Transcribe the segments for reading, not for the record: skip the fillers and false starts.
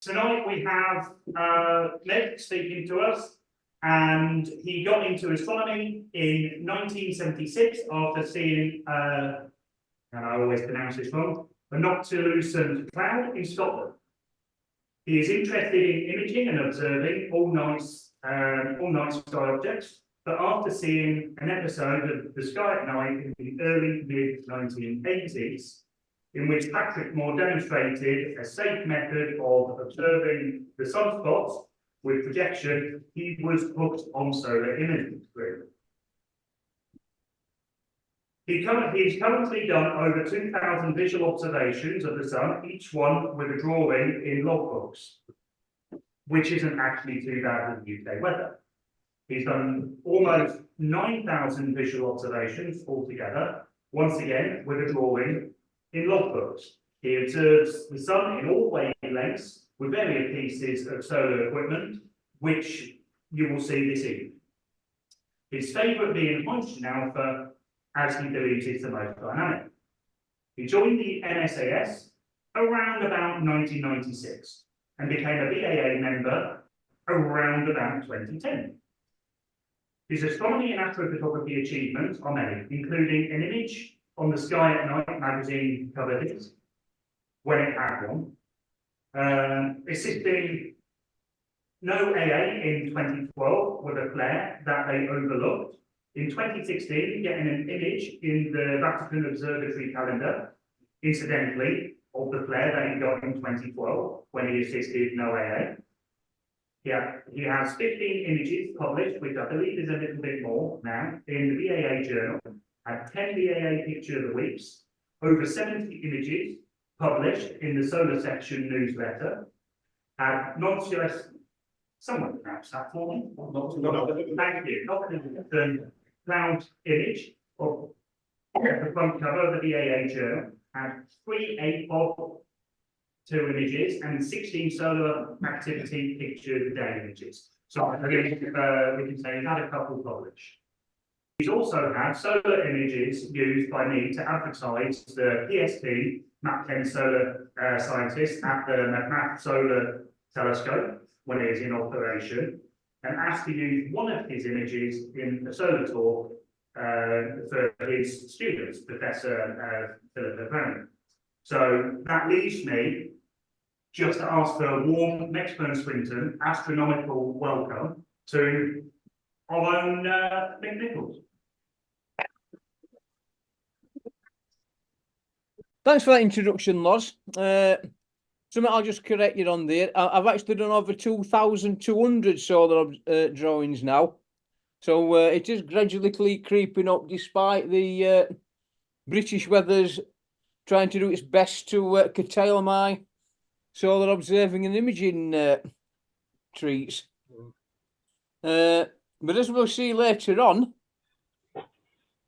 Tonight we have Mick speaking to us, and he got into astronomy in 1976 after seeing, and I always pronounce this wrong, a noctilucent cloud in Scotland. He is interested in imaging and observing all night sky objects, but after seeing an episode of The Sky at Night in the early mid-1980s, in which Patrick Moore demonstrated a safe method of observing the sunspots with projection, he was hooked on solar imaging. He's currently done over 2,000 visual observations of the sun, each one with a drawing in logbooks, which isn't actually too bad with UK weather. He's done almost 9,000 visual observations altogether, once again with a drawing in logbooks. He observes the sun in all wavelengths with various pieces of solar equipment, which you will see this evening. His favourite being hydrogen alpha, as he believes it's the most dynamic. He joined the MSAS around about 1996 and became a BAA member around about 2010. His astronomy and astrophotography achievements are many, including an image on the Sky at Night magazine cover hit, when it had one, assisting No AA in 2012 with a flare that they overlooked. In 2016, getting an image in the Vatican Observatory calendar, incidentally, of the flare that he got in 2012 when he assisted No AA. Yeah, he has 15 images published, which I believe is a little bit more now, in the BAA journal. Had 10 BAA Picture of the Weeks, over 70 images published in the Solar Section newsletter, had non-CIS, someone perhaps that for me? Thank you. Not the cloud image of the front cover of the BAA journal, had 3 8-bob 2 images and 16 solar activity picture day images. So I think we can say he's had a couple published. He's also had solar images used by me to advertise the PST Mach 10 solar scientist at the MSAS Solar Telescope when it is in operation, and asked to use one of his images in a solar talk for his students, Professor Philip Brown. So that leaves me just to ask for a warm Mexburn Swinton astronomical welcome to our own Mick Nicholls. Thanks for that introduction, Loz. Something I'll just correct you on there. I've actually done over 2,200 solar drawings now. So it is gradually creeping up despite the British weather's trying to do its best to curtail my solar observing and imaging treats. But as we'll see later on,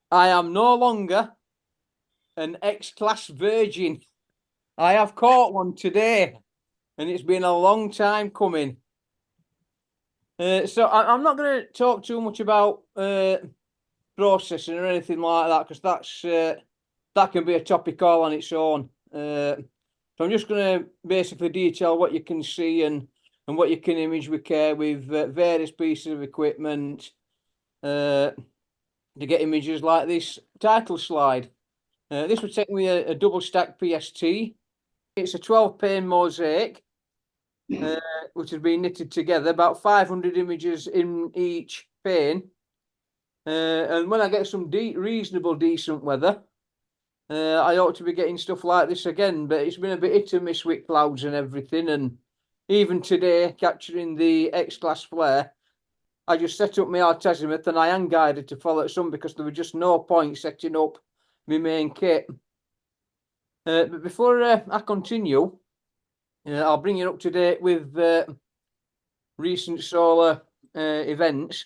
I am no longer an X-class virgin. I have caught one today, and it's been a long time coming. So I'm not going to talk too much about processing or anything like that, because that can be a topic all on its own. So I'm just going to basically detail what you can see and what you can image with care with various pieces of equipment to get images like this title slide. This would take me a double stack PST. It's a 12-pane mosaic, which has been knitted together, about 500 images in each pane. And when I get some reasonable decent weather, I ought to be getting stuff like this again, but it's been a bit hit and miss with clouds and everything. And even today, capturing the X-class flare, I just set up my altizimuth and I hand guided to follow some because there was just no point setting up my main kit. But before I continue, I'll bring you up to date with recent solar events.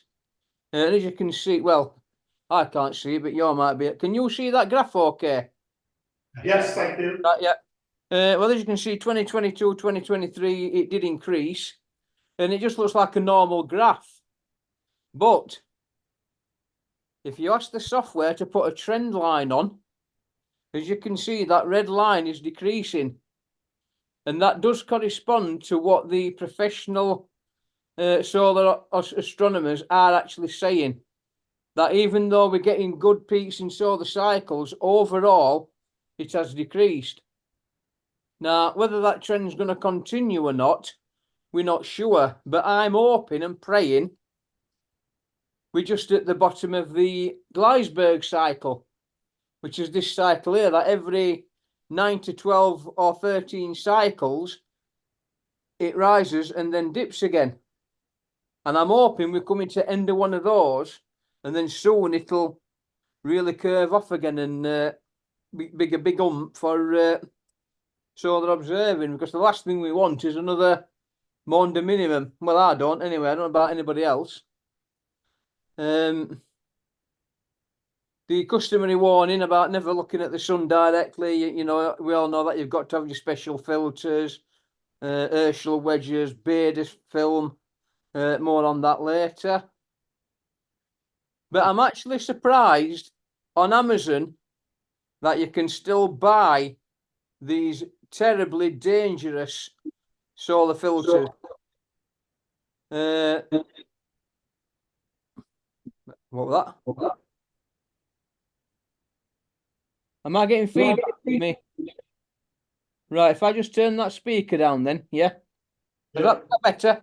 And as you can see, well, I can't see it, but you might be. Can you see that graph okay? Yes, thank you. Yeah. Well, as you can see, 2022, 2023, it did increase. And it just looks like a normal graph. But if you ask the software to put a trend line on, as you can see, that red line is decreasing. And that does correspond to what the professional solar astronomers are actually saying. That even though we're getting good peaks in solar cycles, overall, it has decreased. Now, whether that trend is going to continue or not, we're not sure. But I'm hoping and praying we're just at the bottom of the Gleisberg cycle, which is this cycle here, that every 9 to 12 or 13 cycles, it rises and then dips again. And I'm hoping we're coming to the end of one of those, and then soon it'll really curve off again and be a big hump for solar observing, because the last thing we want is another Maunder minimum. Well, I don't anyway. I don't know about anybody else. The customary warning about never looking at the sun directly, you know, we all know that you've got to have your special filters, Herschel wedges, Bader film, more on that later. But I'm actually surprised on Amazon that you can still buy these terribly dangerous solar filters. What was that? Am I getting feedback from me? Right, if I just turn that speaker down then, yeah? Is that better?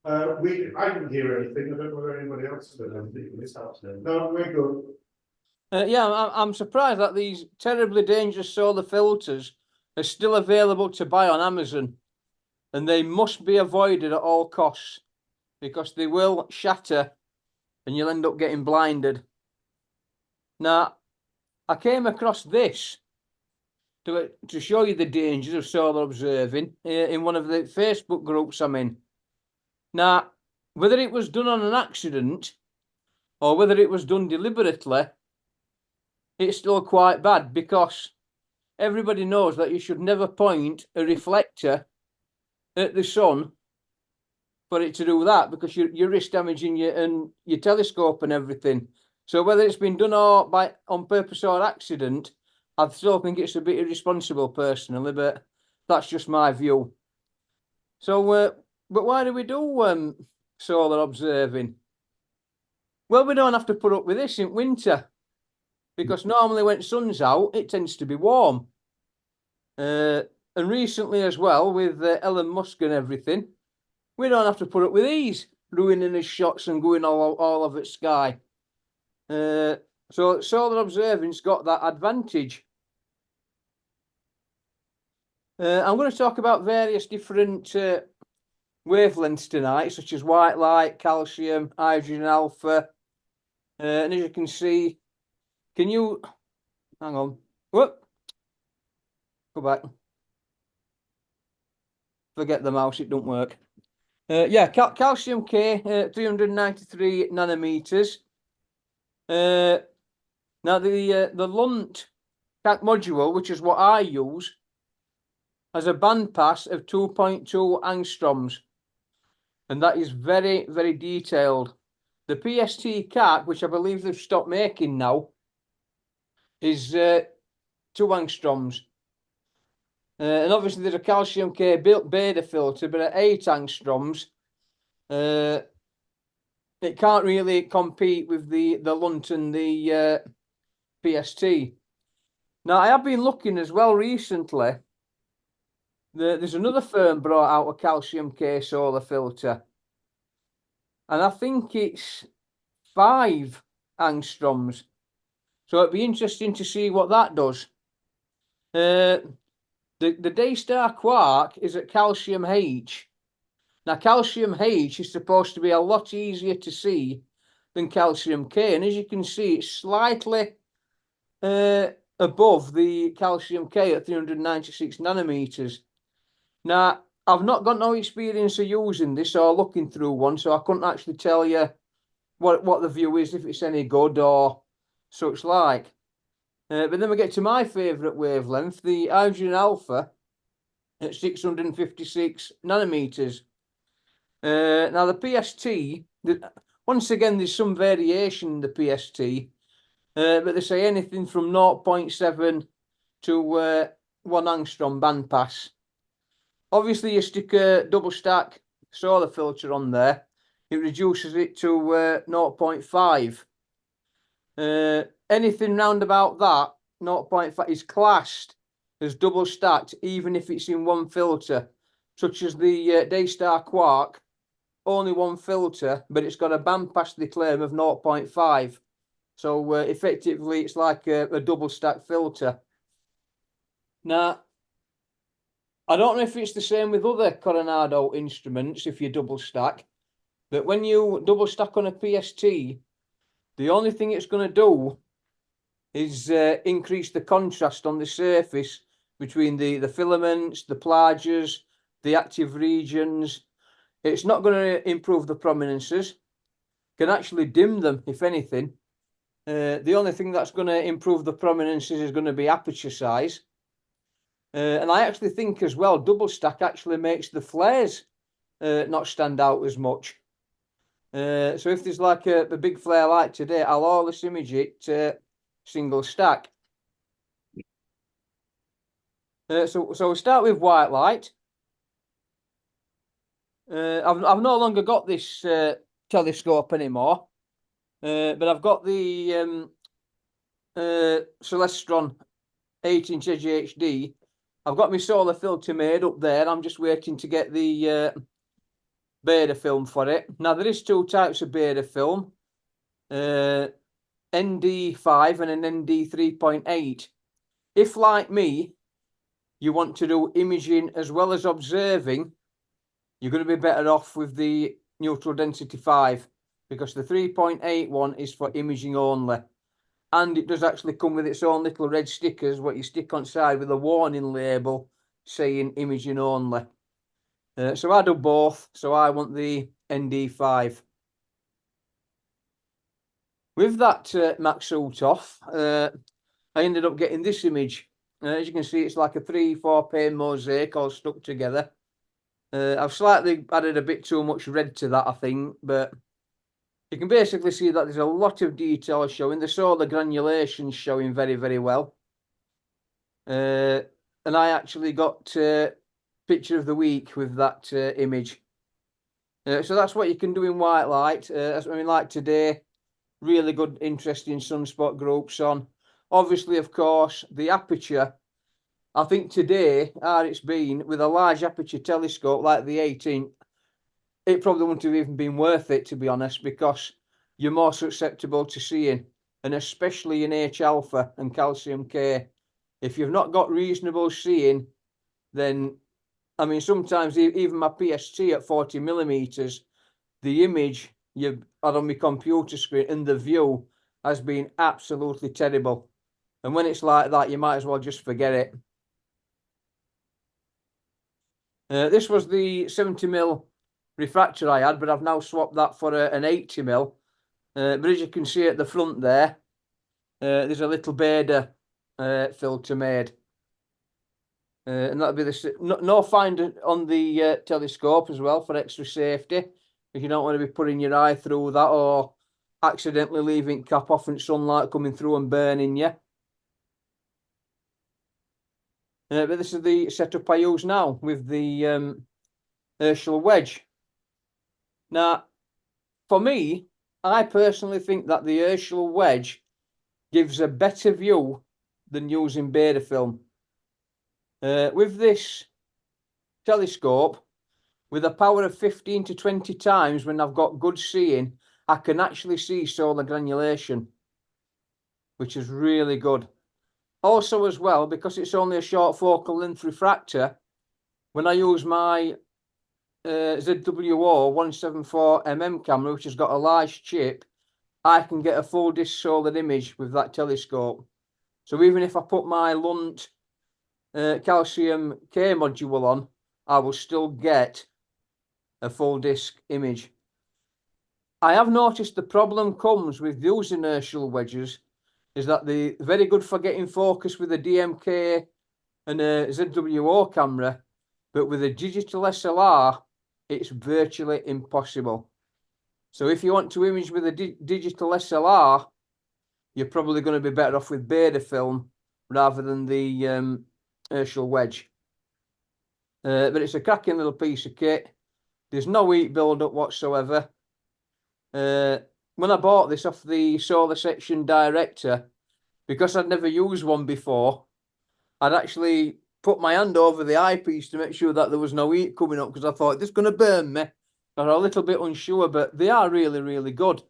I didn't hear anything. I don't know whether anybody else has heard anything. No, we're good. Yeah, I'm surprised that these terribly dangerous solar filters are still available to buy on Amazon, and they must be avoided at all costs because they will shatter and you'll end up getting blinded. Now, I came across this to show you the dangers of solar observing in one of the Facebook groups I'm in. Now, whether it was done on an accident or whether it was done deliberately, it's still quite bad, because everybody knows that you should never point a reflector at the sun for it to do that, because you risk damaging your telescope and everything. So whether it's been done on purpose or accident, I still think it's a bit irresponsible personally, but that's just my view. So, but why do we do solar observing? Well, we don't have to put up with this in winter, because normally when the sun's out, it tends to be warm. And recently as well, with Elon Musk and everything, we don't have to put up with these ruining his shots and going all over the sky. So solar observing's got that advantage. I'm going to talk about various different wavelengths tonight, such as white light, calcium, hydrogen alpha. And as you can see, hang on, whoop, go back. Forget the mouse, it don't work. Yeah, calcium K, 393 nanometers. Now the Lunt module, which is what I use, has a bandpass of 2.2 angstroms, and that is very, very detailed. The PST CAC, which I believe they've stopped making now, is 2 angstroms. And obviously there's a calcium K beta filter, but at 8 angstroms, it can't really compete with the Lunt and the PST. Now, I have been looking as well recently. There's another firm brought out a calcium K solar filter, and I think it's 5 angstroms. So it'd be interesting to see what that does. The Daystar Quark is at calcium H. Now, calcium H is supposed to be a lot easier to see than calcium K, and as you can see, it's slightly above the calcium K at 396 nanometers. Now, I've not got no experience of using this or looking through one, so I couldn't actually tell you what the view is, if it's any good or such like. But then we get to my favourite wavelength, the hydrogen alpha at 656 nanometers. Now the PST, once again, there's some variation in the PST, but they say anything from 0.7 to 1 angstrom bandpass. Obviously, you stick a double stack solar filter on there, it reduces it to 0.5. Anything round about that 0.5 is classed as double stacked, even if it's in one filter, such as the Daystar Quark, only one filter, but it's got a bandpass claim of 0.5. So effectively, it's like a double stack filter. Now, I don't know if it's the same with other Coronado instruments if you double stack, but when you double stack on a PST, the only thing it's going to do is increase the contrast on the surface between the filaments, the plages, the active regions. It's not going to improve the prominences, can actually dim them if anything. The only thing that's going to improve the prominences is going to be aperture size. And I actually think as well, double stack actually makes the flares not stand out as much. So if there's like a big flare like today, I'll always image it single stack. So we start with white light. I've no longer got this telescope anymore, but I've got the Celestron 8-inch HD. I've got my solar filter made up there. I'm just waiting to get the beta film for it. Now, there is two types of beta film, ND5 and an ND 3.8. If, like me, you want to do imaging as well as observing, you're going to be better off with the neutral density 5, because the 3.8 one is for imaging only. And it does actually come with its own little red stickers, what you stick on side with a warning label saying imaging only. So I do both, so I want the ND5. With that max suit off, I ended up getting this image. As you can see, it's like a 3-4 pane mosaic all stuck together. I've slightly added a bit too much red to that, I think, but you can basically see that there's a lot of detail showing. The solar granulation showing very, very well. And I actually got picture of the week with that image. So that's what you can do in white light. I mean, like today, really good, interesting sunspot groups on. Obviously, of course, the aperture. I think today, it's been with a large aperture telescope like the 18, it probably wouldn't have even been worth it, to be honest, because you're more susceptible to seeing, and especially in H alpha and calcium K. If you've not got reasonable seeing, then, I mean, sometimes even my PST at 40 millimeters, the image you've had on my computer screen and the view has been absolutely terrible. And when it's like that, you might as well just forget it. This was the 70mm refractor I had, but I've now swapped that for an 80mm. But as you can see at the front there, there's a little beta filter made. And that'll be the no find on the telescope as well for extra safety, if you don't want to be putting your eye through that or accidentally leaving cap off and sunlight coming through and burning you. But this is the setup I use now with the Herschel wedge. Now, for me, I personally think that the Herschel wedge gives a better view than using beta film. With this telescope, with a power of 15 to 20 times when I've got good seeing, I can actually see solar granulation, which is really good. Also as well, because it's only a short focal length refractor, when I use my ZWO 174mm camera, which has got a large chip, I can get a full disc solar image with that telescope. So even if I put my Lunt calcium K module on, I will still get a full disc image. I have noticed the problem comes with using Herschel wedges is that they're very good for getting focus with a DMK and a ZWO camera, but with a digital SLR, it's virtually impossible. So if you want to image with a digital SLR, you're probably going to be better off with beta film rather than the Herschel wedge. but it's a cracking little piece of kit. There's no heat build-up whatsoever. When I bought this off the solar section director, because I'd never used one before, I'd actually put my hand over the eyepiece to make sure that there was no heat coming up, because I thought, this is going to burn me. I was a little bit unsure, but they are really, really good.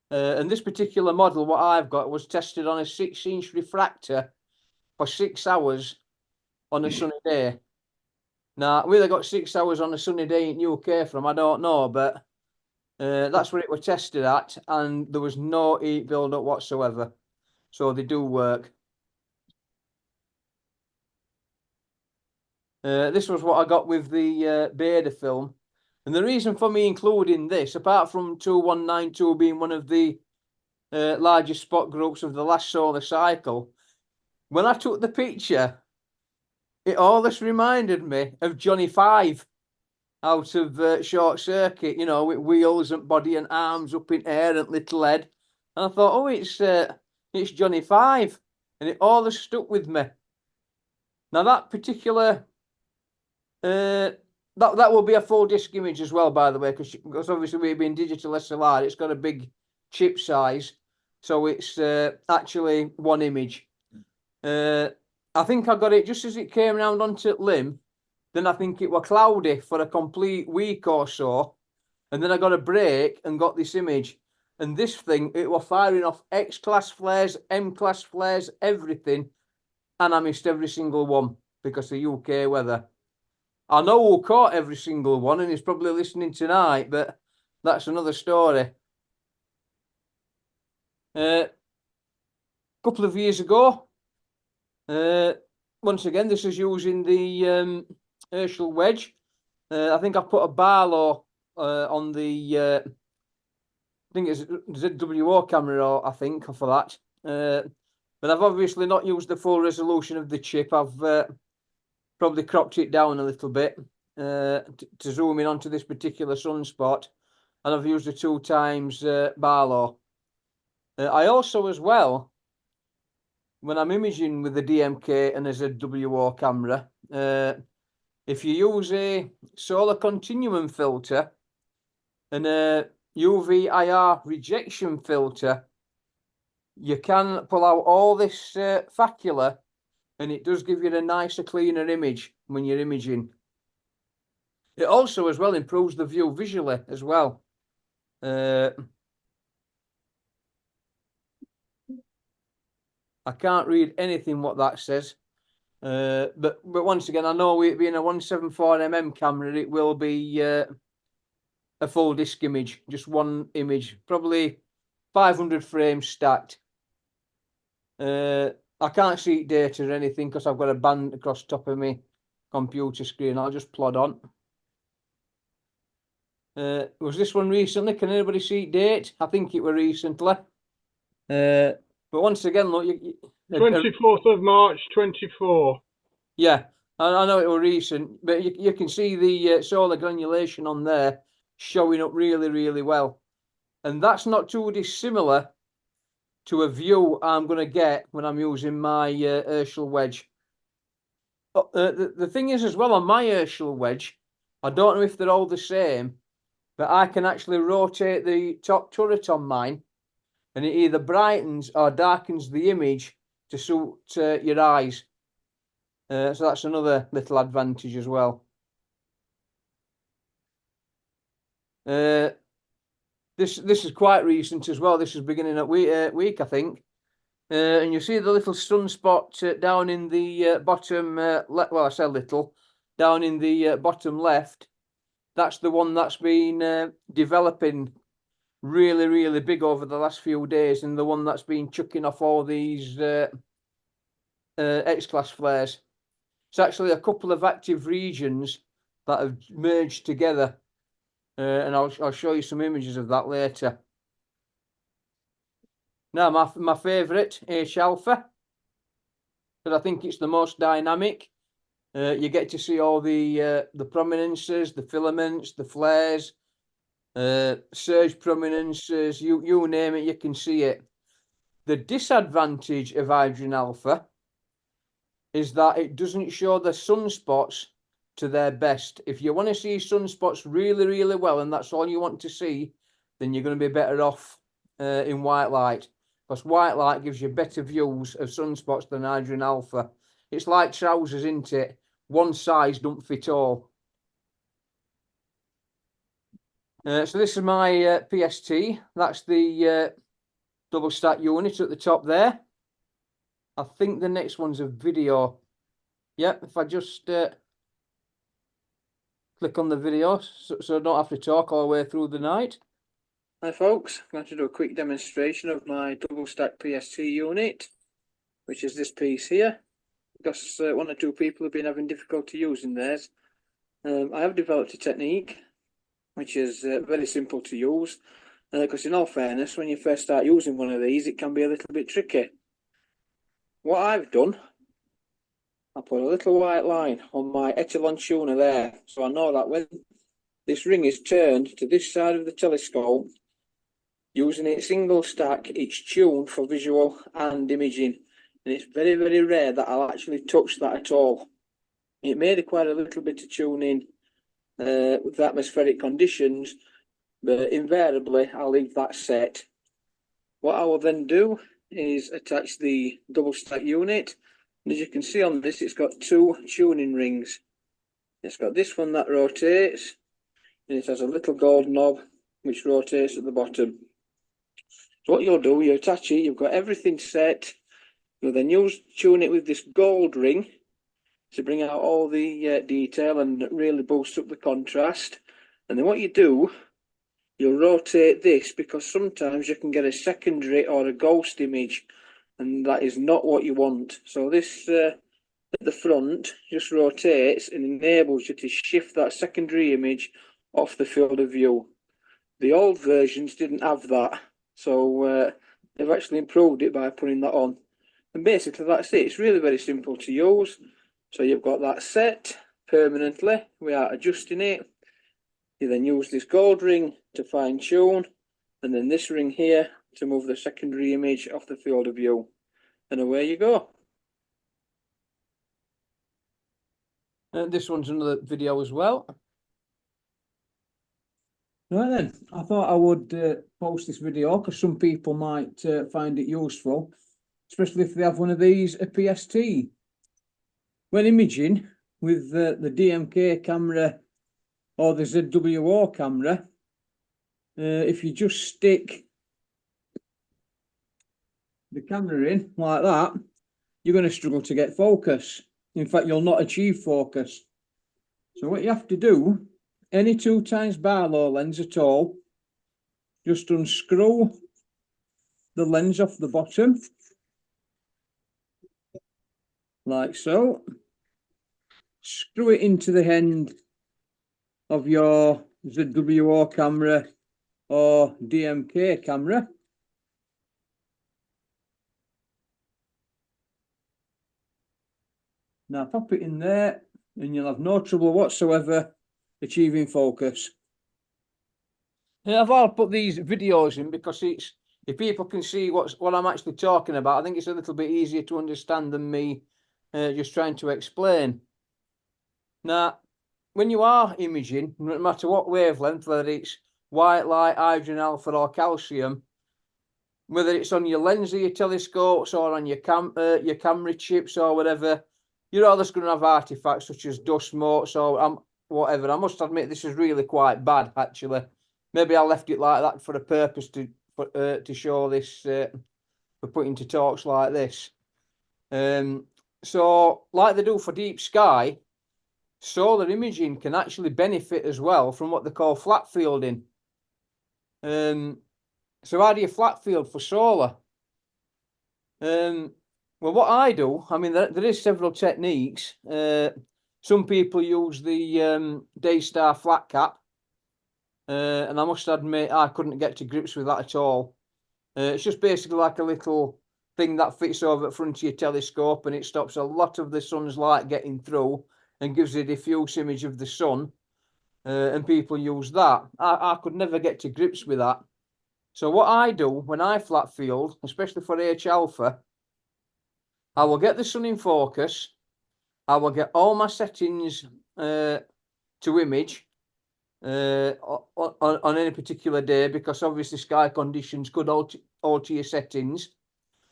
And this particular model, what I've got, was tested on a 6-inch refractor for 6 hours on a sunny day. Now, where they got 6 hours on a sunny day in UK from, I don't know, but that's where it was tested at, and there was no heat build-up whatsoever. So they do work. This was what I got with the Beta film. And the reason for me including this, apart from 2192 being one of the largest spot groups of the last solar cycle, when I took the picture, it always reminded me of Johnny 5 out of Short Circuit, you know, with wheels and body and arms up in air and little head. And I thought, oh, it's Johnny 5. And it always stuck with me. Now, that particular... that will be a full disc image as well, by the way, because obviously we've been digital SLR. It's got a big chip size, so it's actually one image. I think I got it just as it came round onto limb. Then I think it was cloudy for a complete week or so, and then I got a break and got this image. And this thing, it was firing off X-class flares, M-class flares, everything, and I missed every single one because of UK weather. I know who caught every single one, and he's probably listening tonight, but that's another story. A couple of years ago, once again, this is using the Herschel wedge. I think I put a Barlow on the, I think it's ZWO camera, I think, for that. But I've obviously not used the full resolution of the chip. I've probably cropped it down a little bit to zoom in onto this particular sunspot, and I've used the 2x Barlow. I also, as well, when I'm imaging with the DMK and a ZWO camera, if you use a solar continuum filter and a UV IR rejection filter, you can pull out all this facula, and it does give you a nicer, cleaner image when you're imaging. It also, as well, improves the view visually as well. I can't read anything what that says. But once again, I know it being a 174mm camera, it will be a full disc image, just one image, probably 500 frames stacked. I can't see data or anything because I've got a band across the top of my computer screen. I'll just plod on. Was this one recently? Can anybody see date? I think it was recently. But once again, look, 24th of March, 24. Yeah, I know it was recent, but you can see the solar granulation on there showing up really, really well. And that's not too dissimilar to a view I'm going to get when I'm using my Herschel wedge. The thing is, as well, on my Herschel wedge, I don't know if they're all the same, but I can actually rotate the top turret on mine, and it either brightens or darkens the image to suit your eyes. So that's another little advantage as well. This is quite recent as well. This is beginning of week, I think. And you see the little sunspot down in the bottom, well, I say little, down in the bottom left. That's the one that's been developing really, really big over the last few days, and the one that's been chucking off all these X-class flares. It's actually a couple of active regions that have merged together, and I'll show you some images of that later. Now, my favourite, H alpha, because I think it's the most dynamic. You get to see all the prominences, the filaments, the flares, surge prominences, you name it, you can see it. The disadvantage of hydrogen alpha is that it doesn't show the sunspots to their best. If you want to see sunspots really, really well, and that's all you want to see, then you're going to be better off in white light, because white light gives you better views of sunspots than hydrogen alpha. It's like trousers, isn't it? One size don't fit all. So this is my PST. That's the double stack unit at the top there. I think the next one's a video. Yep, if I just click on the video so I don't have to talk all the way through the night. Hi folks, I'm going to do a quick demonstration of my double stack PST unit, which is this piece here, because one or two people have been having difficulty using theirs. I have developed a technique which is very simple to use, because in all fairness, when you first start using one of these, it can be a little bit tricky. What I've done, I put a little white line on my echelon tuner there, so I know that when this ring is turned to this side of the telescope, using it single stack, it's tuned for visual and imaging, and it's very, very rare that I'll actually touch that at all. It may require a little bit of tuning with atmospheric conditions, but invariably I'll leave that set. What I will then do is attach the double stack unit, and as you can see on this, it's got two tuning rings. It's got this one that rotates, and it has a little gold knob which rotates at the bottom. So what you'll do, you attach it, you've got everything set. You'll then tune it with this gold ring to bring out all the detail and really boost up the contrast. And then what you do, you'll rotate this, because sometimes you can get a secondary or a ghost image, and that is not what you want. So this at the front just rotates and enables you to shift that secondary image off the field of view. The old versions didn't have that, so they've actually improved it by putting that on. And basically that's it. It's really very simple to use. So you've got that set permanently without adjusting it. You then use this gold ring to fine tune, and then this ring here to move the secondary image off the field of view. And away you go. And this one's another video as well. Right then, I thought I would post this video because some people might find it useful, especially if they have one of these, a PST. When imaging with the DMK camera or the ZWO camera, if you just stick the camera in like that, you're going to struggle to get focus. In fact, you'll not achieve focus. So what you have to do, any 2x Barlow lens at all, just unscrew the lens off the bottom, like so. Screw it into the end of your ZWO camera or DMK camera. Now pop it in there and you'll have no trouble whatsoever achieving focus. Yeah, I've all put these videos in because it's, if people can see what I'm actually talking about, I think it's a little bit easier to understand than me just trying to explain. Now, when you are imaging, no matter what wavelength, whether it's white light, hydrogen alpha or calcium, whether it's on your lens of your telescopes or on your camera chips or whatever, you're always going to have artifacts such as dust motes or whatever. I must admit this is really quite bad, actually. Maybe I left it like that for a purpose to show this, for putting to talks like this. So, like they do for deep sky, solar imaging can actually benefit as well from what they call flat fielding. So how do you flat field for solar? Well, what I do, I mean, there is several techniques. Some people use the Daystar flat cap, and I must admit I couldn't get to grips with that at all. It's just basically like a little thing that fits over the front of your telescope, and it stops a lot of the sun's light getting through and gives a diffuse image of the sun, and people use that. I could never get to grips with that. So what I do when I flat field, especially for H alpha, I will get the sun in focus, I will get all my settings to image on any particular day, because obviously sky conditions could alter your settings.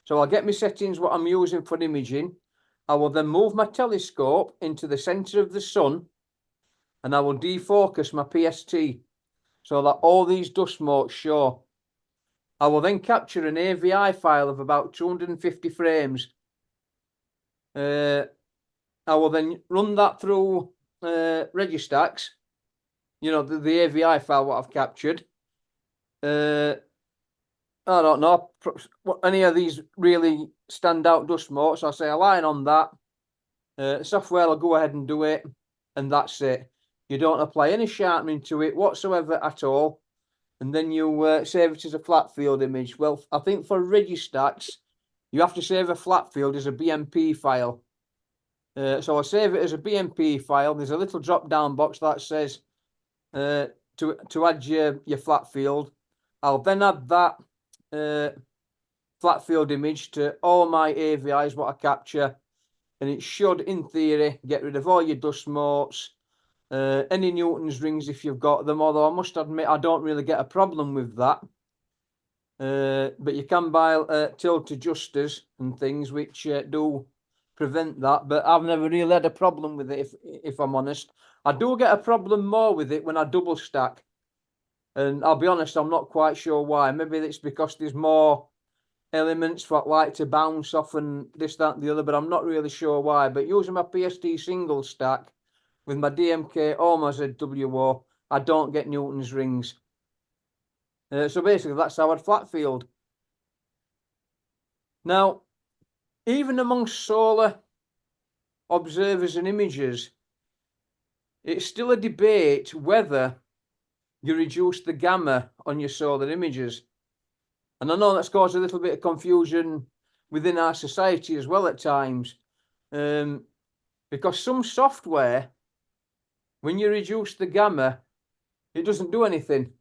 So I'll get my settings, what I'm using for imaging. I will then move my telescope into the center of the sun, and I will defocus my PST so that all these dust motes show. I will then capture an AVI file of about 250 frames. I will then run that through Registax, you know, the AVI file what I've captured. I don't know what any of these really stand out dust motes. I'll say align on that. Software will go ahead and do it, and that's it. You don't apply any sharpening to it whatsoever at all, and then you save it as a flat field image. Well, I think for Registax, you have to save a flat field as a BMP file. So I save it as a BMP file. There's a little drop down box that says to add your flat field. I'll then add that flat field image to all my AVIs what I capture, and it should, in theory, get rid of all your dust motes, any Newton's rings if you've got them, although I must admit I don't really get a problem with that. But you can buy tilt adjusters and things which do prevent that, but I've never really had a problem with it, if I'm honest. I do get a problem more with it when I double stack, and I'll be honest, I'm not quite sure why. Maybe it's because there's more elements that like to bounce off and this, that, and the other, but I'm not really sure why. But using my PST single stack with my DMK or my ZWO, I don't get Newton's rings. So basically, that's our flat field. Now, even amongst solar observers and imagers, it's still a debate whether you reduce the gamma on your solar images. And I know that's caused a little bit of confusion within our society as well at times, because some software, when you reduce the gamma, it doesn't do anything.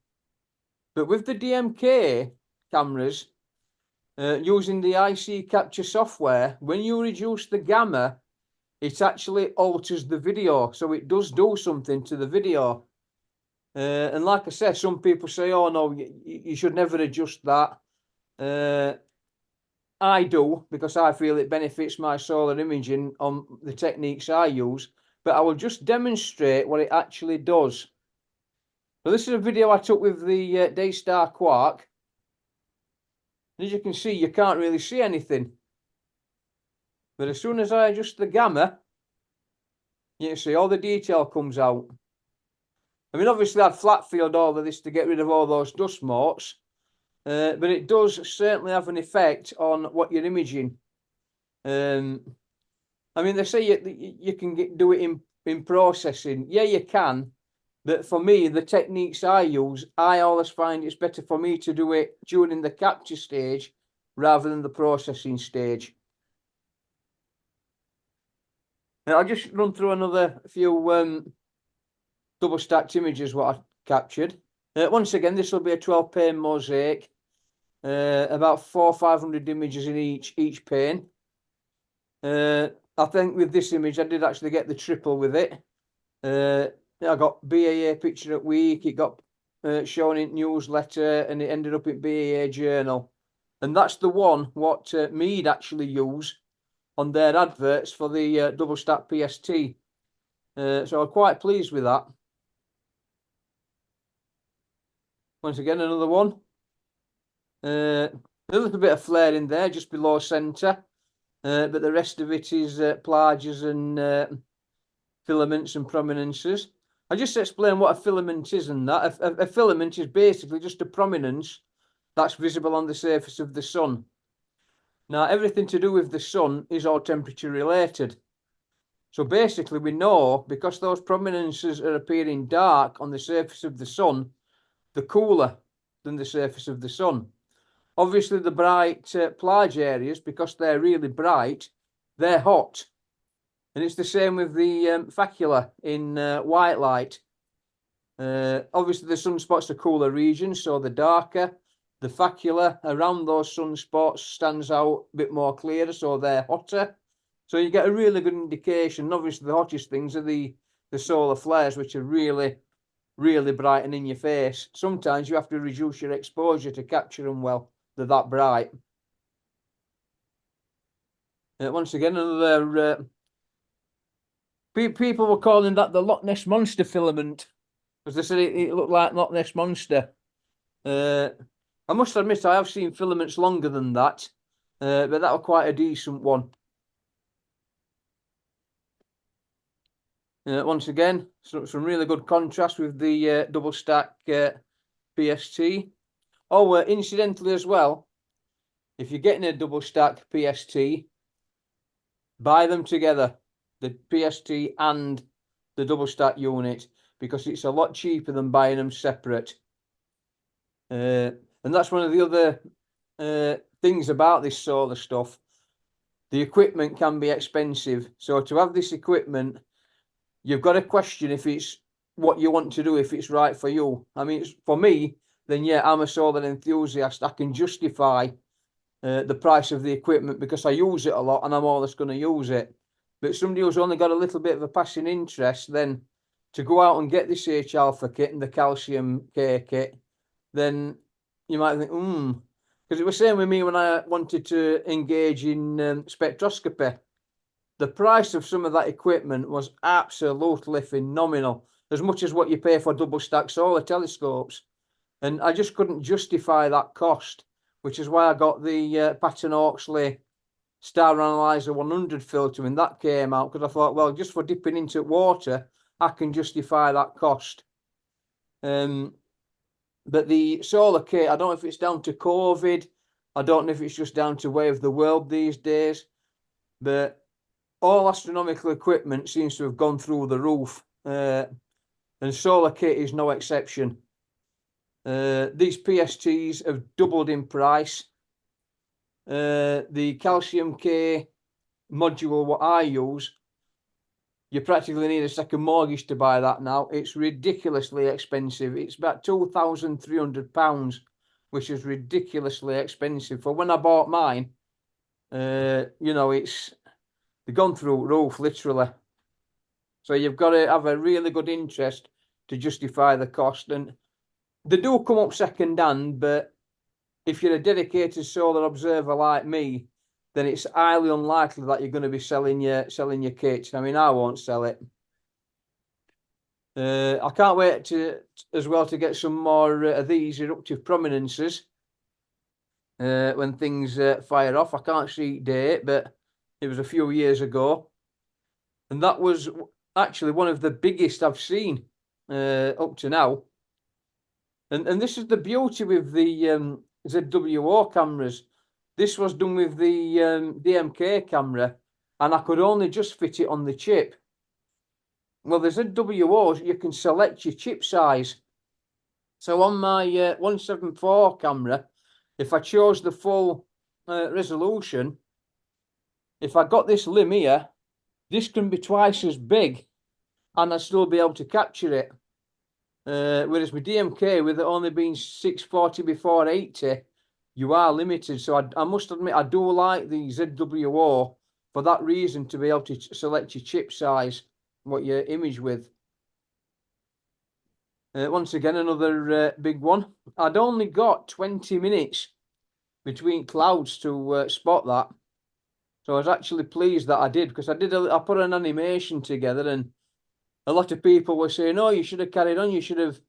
But with the DMK cameras, using the IC capture software, when you reduce the gamma, it actually alters the video. So it does do something to the video. And like I said, some people say, oh no, you should never adjust that. I do, because I feel it benefits my solar imaging on the techniques I use. But I will just demonstrate what it actually does. So this is a video I took with the Daystar Quark. As you can see, you can't really see anything. But as soon as I adjust the gamma, you can see all the detail comes out. I mean, obviously I'd flat field all of this to get rid of all those dust motes. But it does certainly have an effect on what you're imaging. I mean, they say you can do it in processing. Yeah, you can. But for me, the techniques I use, I always find it's better for me to do it during the capture stage rather than the processing stage. Now, I'll just run through another few double stacked images what I captured. Once again, this will be a 12 pane mosaic, about 400 or 500 images in each pane. I think with this image, I did actually get the triple with it. I got BAA Picture at Week, it got shown in newsletter, and it ended up in BAA Journal. And that's the one what Mead actually use on their adverts for the double stack PST. So I'm quite pleased with that. Once again, another one. A little bit of flare in there just below centre, but the rest of it is plages and filaments and prominences. I'll just explain what a filament is and that. A filament is basically just a prominence that's visible on the surface of the sun. Now, everything to do with the sun is all temperature related. So basically we know, because those prominences are appearing dark on the surface of the sun, they're cooler than the surface of the sun. Obviously the bright plage areas, because they're really bright, they're hot. And it's the same with the facula in white light. Obviously the sunspots are cooler regions, so the darker. The facula around those sunspots stands out a bit more clearer, so they're hotter. So you get a really good indication. Obviously, the hottest things are the solar flares, which are really, really bright and in your face. Sometimes you have to reduce your exposure to capture them well. They're that bright. Once again, another people were calling that the Loch Ness Monster filament, because they said it looked like Loch Ness Monster. I must admit I have seen filaments longer than that, but that was quite a decent one. Once again, some really good contrast with the double stack PST. Oh, incidentally as well, if you're getting a double stack PST, buy them together, the PST and the double stack unit, because it's a lot cheaper than buying them separate. And that's one of the other things about this solar stuff. The equipment can be expensive. So to have this equipment, you've got to question if it's what you want to do, if it's right for you. I mean, for me, then yeah, I'm a solar enthusiast. I can justify the price of the equipment because I use it a lot and I'm always going to use it. But somebody who's only got a little bit of a passing interest, then to go out and get this H-alpha kit and the calcium K kit, then you might think, because it was the same with me when I wanted to engage in spectroscopy. The price of some of that equipment was absolutely phenomenal, as much as what you pay for double stack solar telescopes. And I just couldn't justify that cost, which is why I got the Patton Hawksley Star Analyzer 100 filter when that came out, because I thought, well, just for dipping into water, I can justify that cost. But the solar kit, I don't know if it's down to COVID, I don't know if it's just down to way of the world these days, but all astronomical equipment seems to have gone through the roof, and solar kit is no exception. These PSTs have doubled in price. The calcium K module, what I use, you practically need a second mortgage to buy that now. It's ridiculously expensive. It's about £2,300, which is ridiculously expensive. For when I bought mine, you know, they've gone through roof, literally. So you've got to have a really good interest to justify the cost. And they do come up second hand, but if you're a dedicated solar observer like me, then it's highly unlikely that you're going to be selling your kit. I mean, I won't sell it. I can't wait to get some more of these eruptive prominences when things fire off. I can't see date, but it was a few years ago, and that was actually one of the biggest I've seen up to now. And this is the beauty with the ZWO cameras. This was done with the DMK camera, and I could only just fit it on the chip. Well, the ZWOs, you can select your chip size. So on my 174 camera, if I chose the full resolution, if I got this limb here, this can be twice as big, and I'd still be able to capture it. Whereas with DMK, with it only being 640 before 80, you are limited. So I must admit, I do like the ZWO for that reason, to be able to select your chip size, what you image with. Once again, another big one. I'd only got 20 minutes between clouds to spot that. So I was actually pleased that I did, because I put an animation together, and a lot of people were saying, oh, you should have carried on, you should have,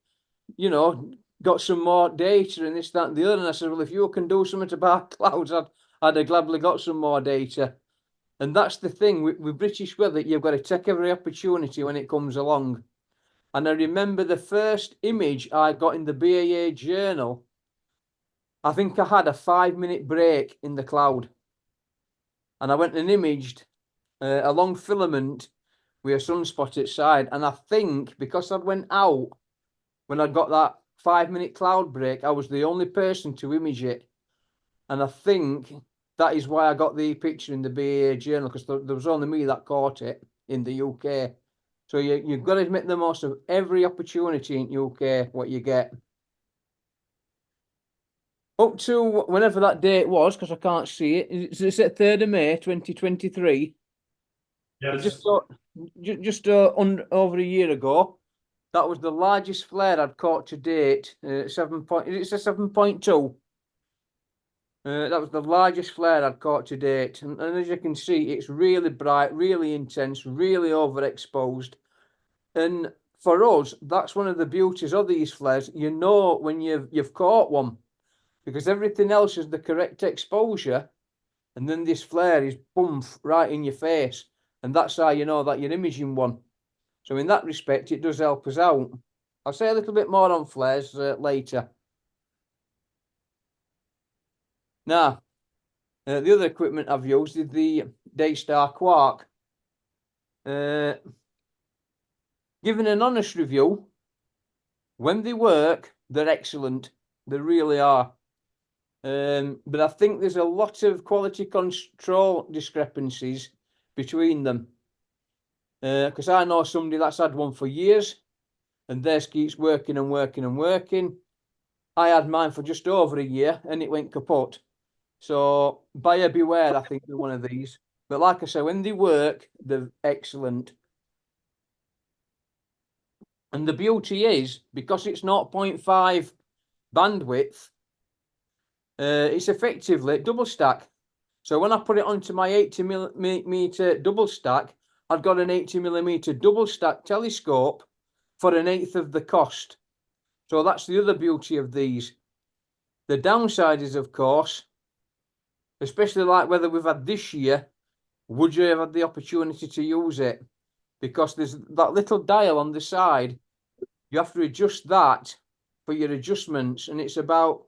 you know, got some more data and this, that, and the other. And I said, well, if you can do something about clouds, I'd have gladly got some more data. And that's the thing with British weather, you've got to take every opportunity when it comes along. And I remember the first image I got in the BAA journal, I think I had a 5-minute break in the cloud. And I went and imaged a long filament with a sunspot outside. And I think because I went out when I got that 5-minute cloud break, I was the only person to image it. And I think that is why I got the picture in the BAA journal, because there was only me that caught it in the UK. So you've got to make the most of every opportunity in UK, what you get. Up to whenever that date was, because I can't see it. Is it 3rd of May, 2023? Yes. Just over a year ago, that was the largest flare I'd caught to date. 7 it's a 7.2. That was the largest flare I'd caught to date. And as you can see, it's really bright, really intense, really overexposed. And for us, that's one of the beauties of these flares. You know when you've caught one, because everything else is the correct exposure. And then this flare is boom, right in your face. And that's how you know that you're imaging one. So in that respect, it does help us out. I'll say a little bit more on flares later. Now, the other equipment I've used is the Daystar Quark. Giving an honest review, when they work, they're excellent. They really are. But I think there's a lot of quality control discrepancies between them. Because I know somebody that's had one for years, and theirs keeps working and working and working. I had mine for just over a year, and it went kaput. So buyer beware, I think, with one of these. But like I say, when they work, they're excellent. And the beauty is, because it's 0.5 bandwidth, it's effectively double stack. So when I put it onto my 80mm double stack, I've got an 80mm double stack telescope for 1/8 of the cost. So that's the other beauty of these. The downside is, of course, especially like whether we've had this year, would you have had the opportunity to use it? Because there's that little dial on the side. You have to adjust that for your adjustments, and it's about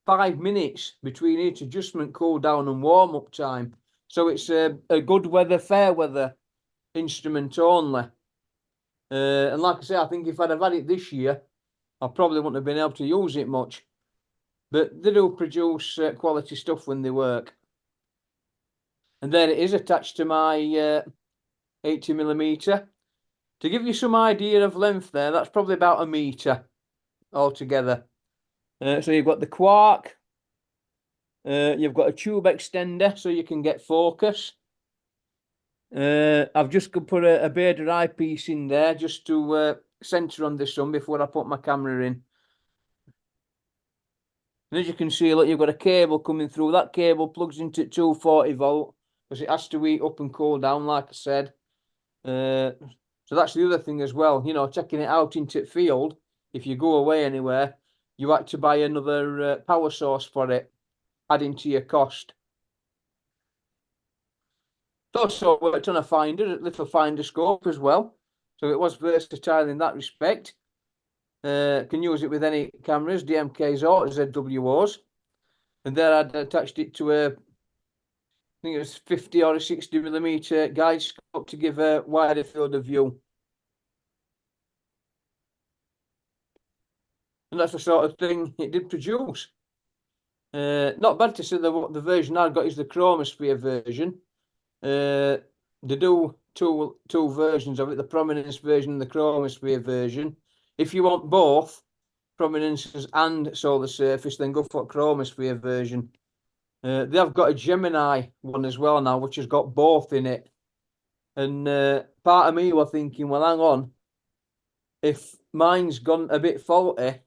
5 minutes between each adjustment, cool down and warm up time. So it's a good weather, fair weather instrument only. And like I say, I think if I'd have had it this year, I probably wouldn't have been able to use it much. But they do produce quality stuff when they work. And there it is attached to my 80mm. To give you some idea of length there, that's probably about 1 metre altogether. So you've got the quark, you've got a tube extender so you can get focus. I've just put a Bader eyepiece in there just to centre on the sun before I put my camera in. And as you can see, look, you've got a cable coming through. That cable plugs into 240 volt because it has to heat up and cool down, like I said. So that's the other thing as well, you know, checking it out into the field. If you go away anywhere, you have to buy another power source for it, adding to your cost. It also worked on a little finder scope as well. So it was versatile in that respect. Can use it with any cameras, DMKs or ZWOs. And there I'd attached it to I think it was 50 or a 60mm guide scope to give a wider field of view. And that's the sort of thing it did produce. Not bad to say the version I've got is the chromosphere version. They do two versions of it, the prominence version and the chromosphere version. If you want both prominences and solar surface, then go for a chromosphere version. They have got a Gemini one as well now, which has got both in it. And part of me were thinking, well, hang on, if mine's gone a bit faulty,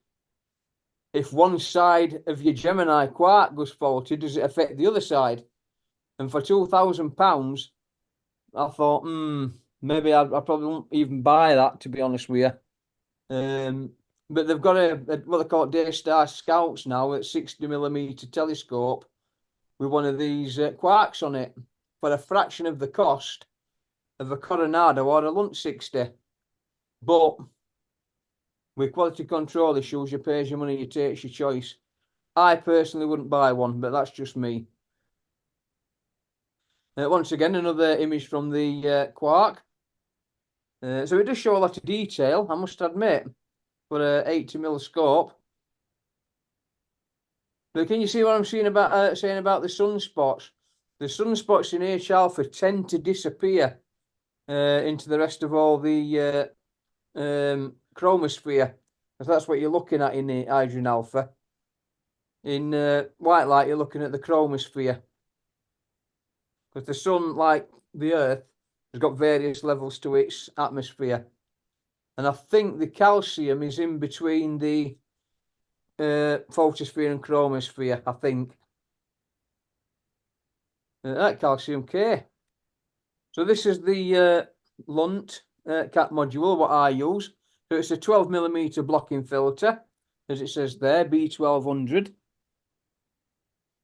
if one side of your Gemini quark goes faulty, does it affect the other side? And for £2,000, I thought, maybe I probably won't even buy that, to be honest with you. But they've got what they call Daystar Scouts now, at 60mm telescope with one of these quarks on it for a fraction of the cost of a Coronado or a Lunt 60. But with quality control issues, you pay your money, you take your choice. I personally wouldn't buy one, but that's just me. Once again, another image from the quark. So it does show a lot of detail, I must admit, for a 80mm scope. But can you see what I'm saying about the sunspots? The sunspots in H alpha tend to disappear into the rest of all the chromosphere, because that's what you're looking at in the hydrogen alpha. In white light, you're looking at the chromosphere, because the sun, like the Earth, It's got various levels to its atmosphere. And I think the calcium is in between the photosphere and chromosphere, I think. That calcium K. So this is the Lunt cap module, what I use. So it's a 12mm blocking filter, as it says there, B1200.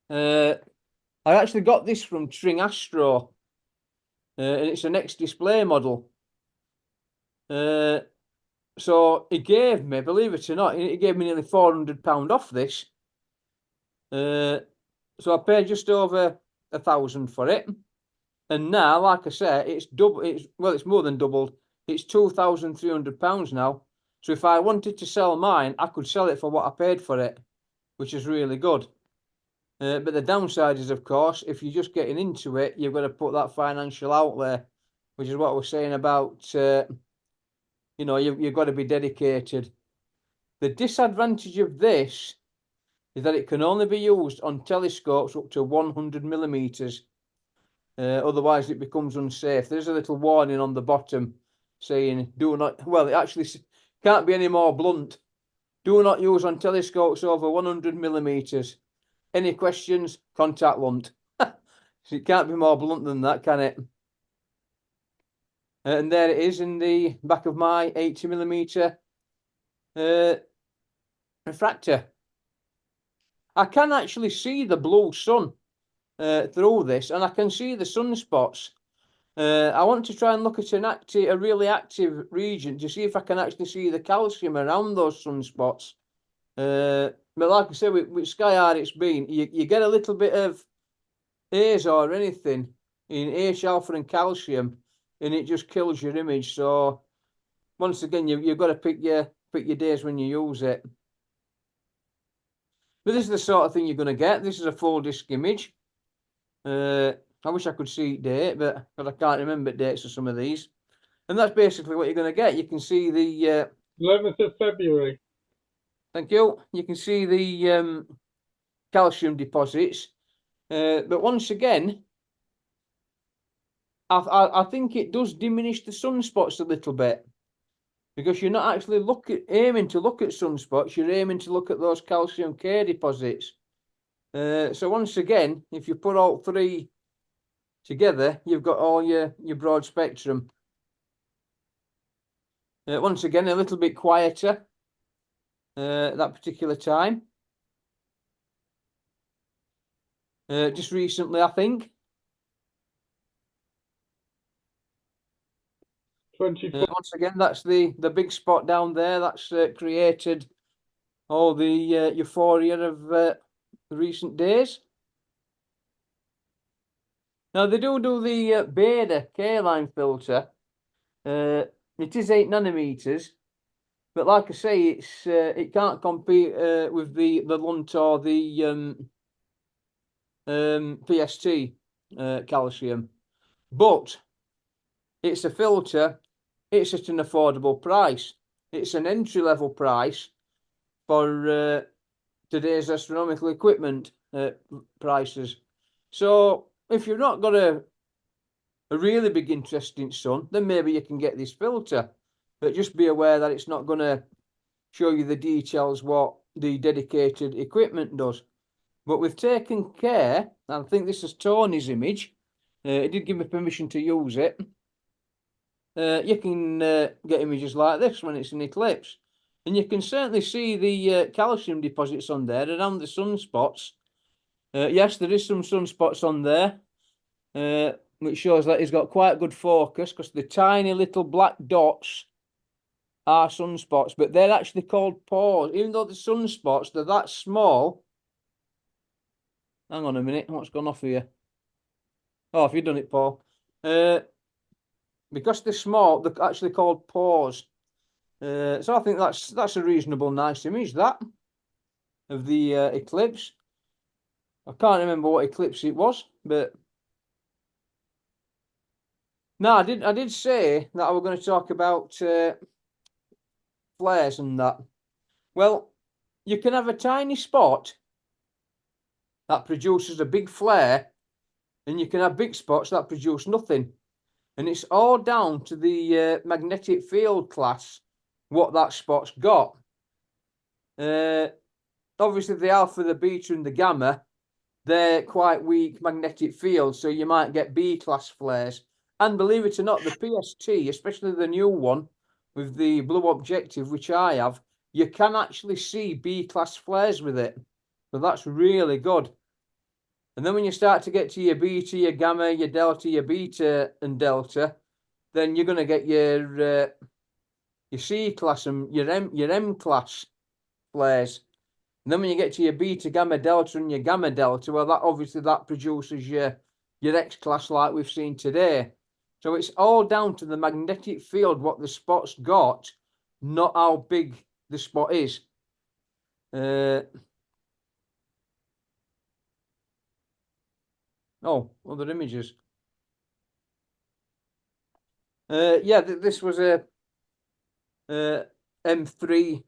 I actually got this from Tring Astro, and it's an X-display model. So he gave me, believe it or not, he gave me nearly £400 off this. So I paid just over £1,000 for it. And now, like I say, it's double. It's more than doubled. It's £2,300 now. So if I wanted to sell mine, I could sell it for what I paid for it, which is really good. But the downside is, of course, if you're just getting into it, you've got to put that financial outlay, which is what I was saying about, you know, you've got to be dedicated. The disadvantage of this is that it can only be used on telescopes up to 100mm. Otherwise, it becomes unsafe. There's a little warning on the bottom saying, do not, well, it actually can't be any more blunt. Do not use on telescopes over 100mm. Any questions? Contact Lunt. So it can't be more blunt than that, can it? And there it is in the back of my 80mm refractor. I can actually see the blue sun through this, and I can see the sunspots. I want to try and look at a really active region to see if I can actually see the calcium around those sunspots. But like I said, with Sky Hard it's been, you get a little bit of haze or anything in H alpha and calcium, and it just kills your image. So once again, you've got to pick your days when you use it. But this is the sort of thing you're going to get. This is a full disc image. I wish I could see date, but I can't remember dates of some of these. And that's basically what you're going to get. You can see the 11th of February. Thank you. You can see the calcium deposits. But once again, I think it does diminish the sunspots a little bit, because you're not actually aiming to look at sunspots. You're aiming to look at those calcium K deposits. So once again, if you put all three together, you've got all your broad spectrum. Once again, a little bit quieter that particular time. Just recently, I think. 24. Once again, that's the big spot down there. That's created all the euphoria of the recent days. Now they do the Beta K-line filter. It is 8nm, but like I say, it can't compete with the Lunt or the PST calcium. But it's a filter. It's at an affordable price. It's an entry-level price for today's astronomical equipment prices. So if you've not got a really big interest in sun, then maybe you can get this filter. But just be aware that it's not going to show you the details what the dedicated equipment does. But we've taken care, and I think this is Tony's image. He did give me permission to use it. You can get images like this when it's in eclipse. And you can certainly see the calcium deposits on there around the sunspots. Yes, there is some sunspots on there, which shows that he's got quite good focus, because the tiny little black dots are sunspots, but they're actually called pores. Even though the sunspots, they're that small. Hang on a minute, what's gone off here? Oh, have you done it, Paul? Because they're small, they're actually called pores. So I think that's a reasonable, nice image, that, of the eclipse. I can't remember what eclipse it was, but no, I did say that I was going to talk about flares and that. Well, you can have a tiny spot that produces a big flare, and you can have big spots that produce nothing. And it's all down to the magnetic field class, what that spot's got. Obviously, the alpha, the beta, and the gamma, they're quite weak magnetic fields, so you might get B-class flares. And believe it or not, the PST, especially the new one with the blue objective, which I have, you can actually see B-class flares with it. So that's really good. And then when you start to get to your beta, your gamma, your delta, your beta and delta, then you're going to get your C-class and your M-class flares. And then when you get to your beta, gamma, delta, and your gamma, delta, well, that obviously that produces your X-class like we've seen today. So it's all down to the magnetic field, what the spot's got, not how big the spot is. Oh, other images. Yeah, this was a M3.5,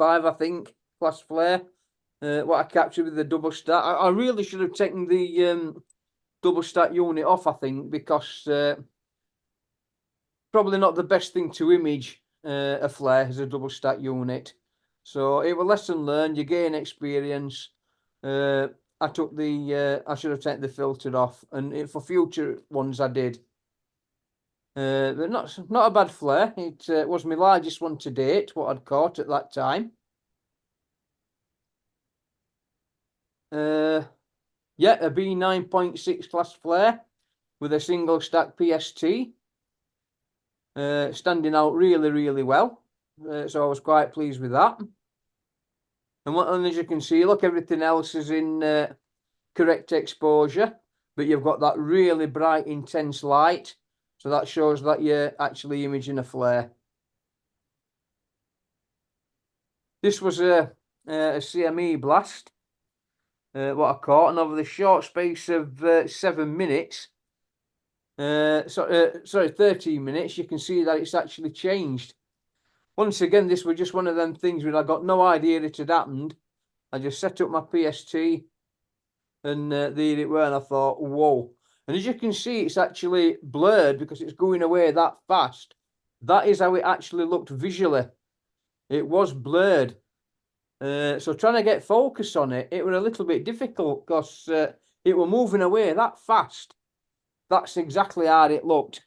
I think, class flare. What I captured with the double stack. I really should have taken the double stack unit off, I think, because probably not the best thing to image a flare as a double stack unit. So it was lesson learned. You gain experience. I took the I should have taken the filter off, and for future ones I did. But not a bad flare. It was my largest one to date, what I'd caught at that time. Yeah, a B9.6 class flare with a single stack PST. Standing out really, really well. So I was quite pleased with that. And as you can see, look, everything else is in correct exposure, but you've got that really bright, intense light. So that shows that you're actually imaging a flare. This was a CME blast, what I caught, and over the short space of 7 minutes, sorry, 13 minutes, you can see that it's actually changed. Once again, this was just one of them things where I got no idea it had happened. I just set up my PST and there it were, and I thought, whoa. And as you can see, it's actually blurred because it's going away that fast. That is how it actually looked visually. It was blurred. So trying to get focus on it, it was a little bit difficult because it were moving away that fast. That's exactly how it looked.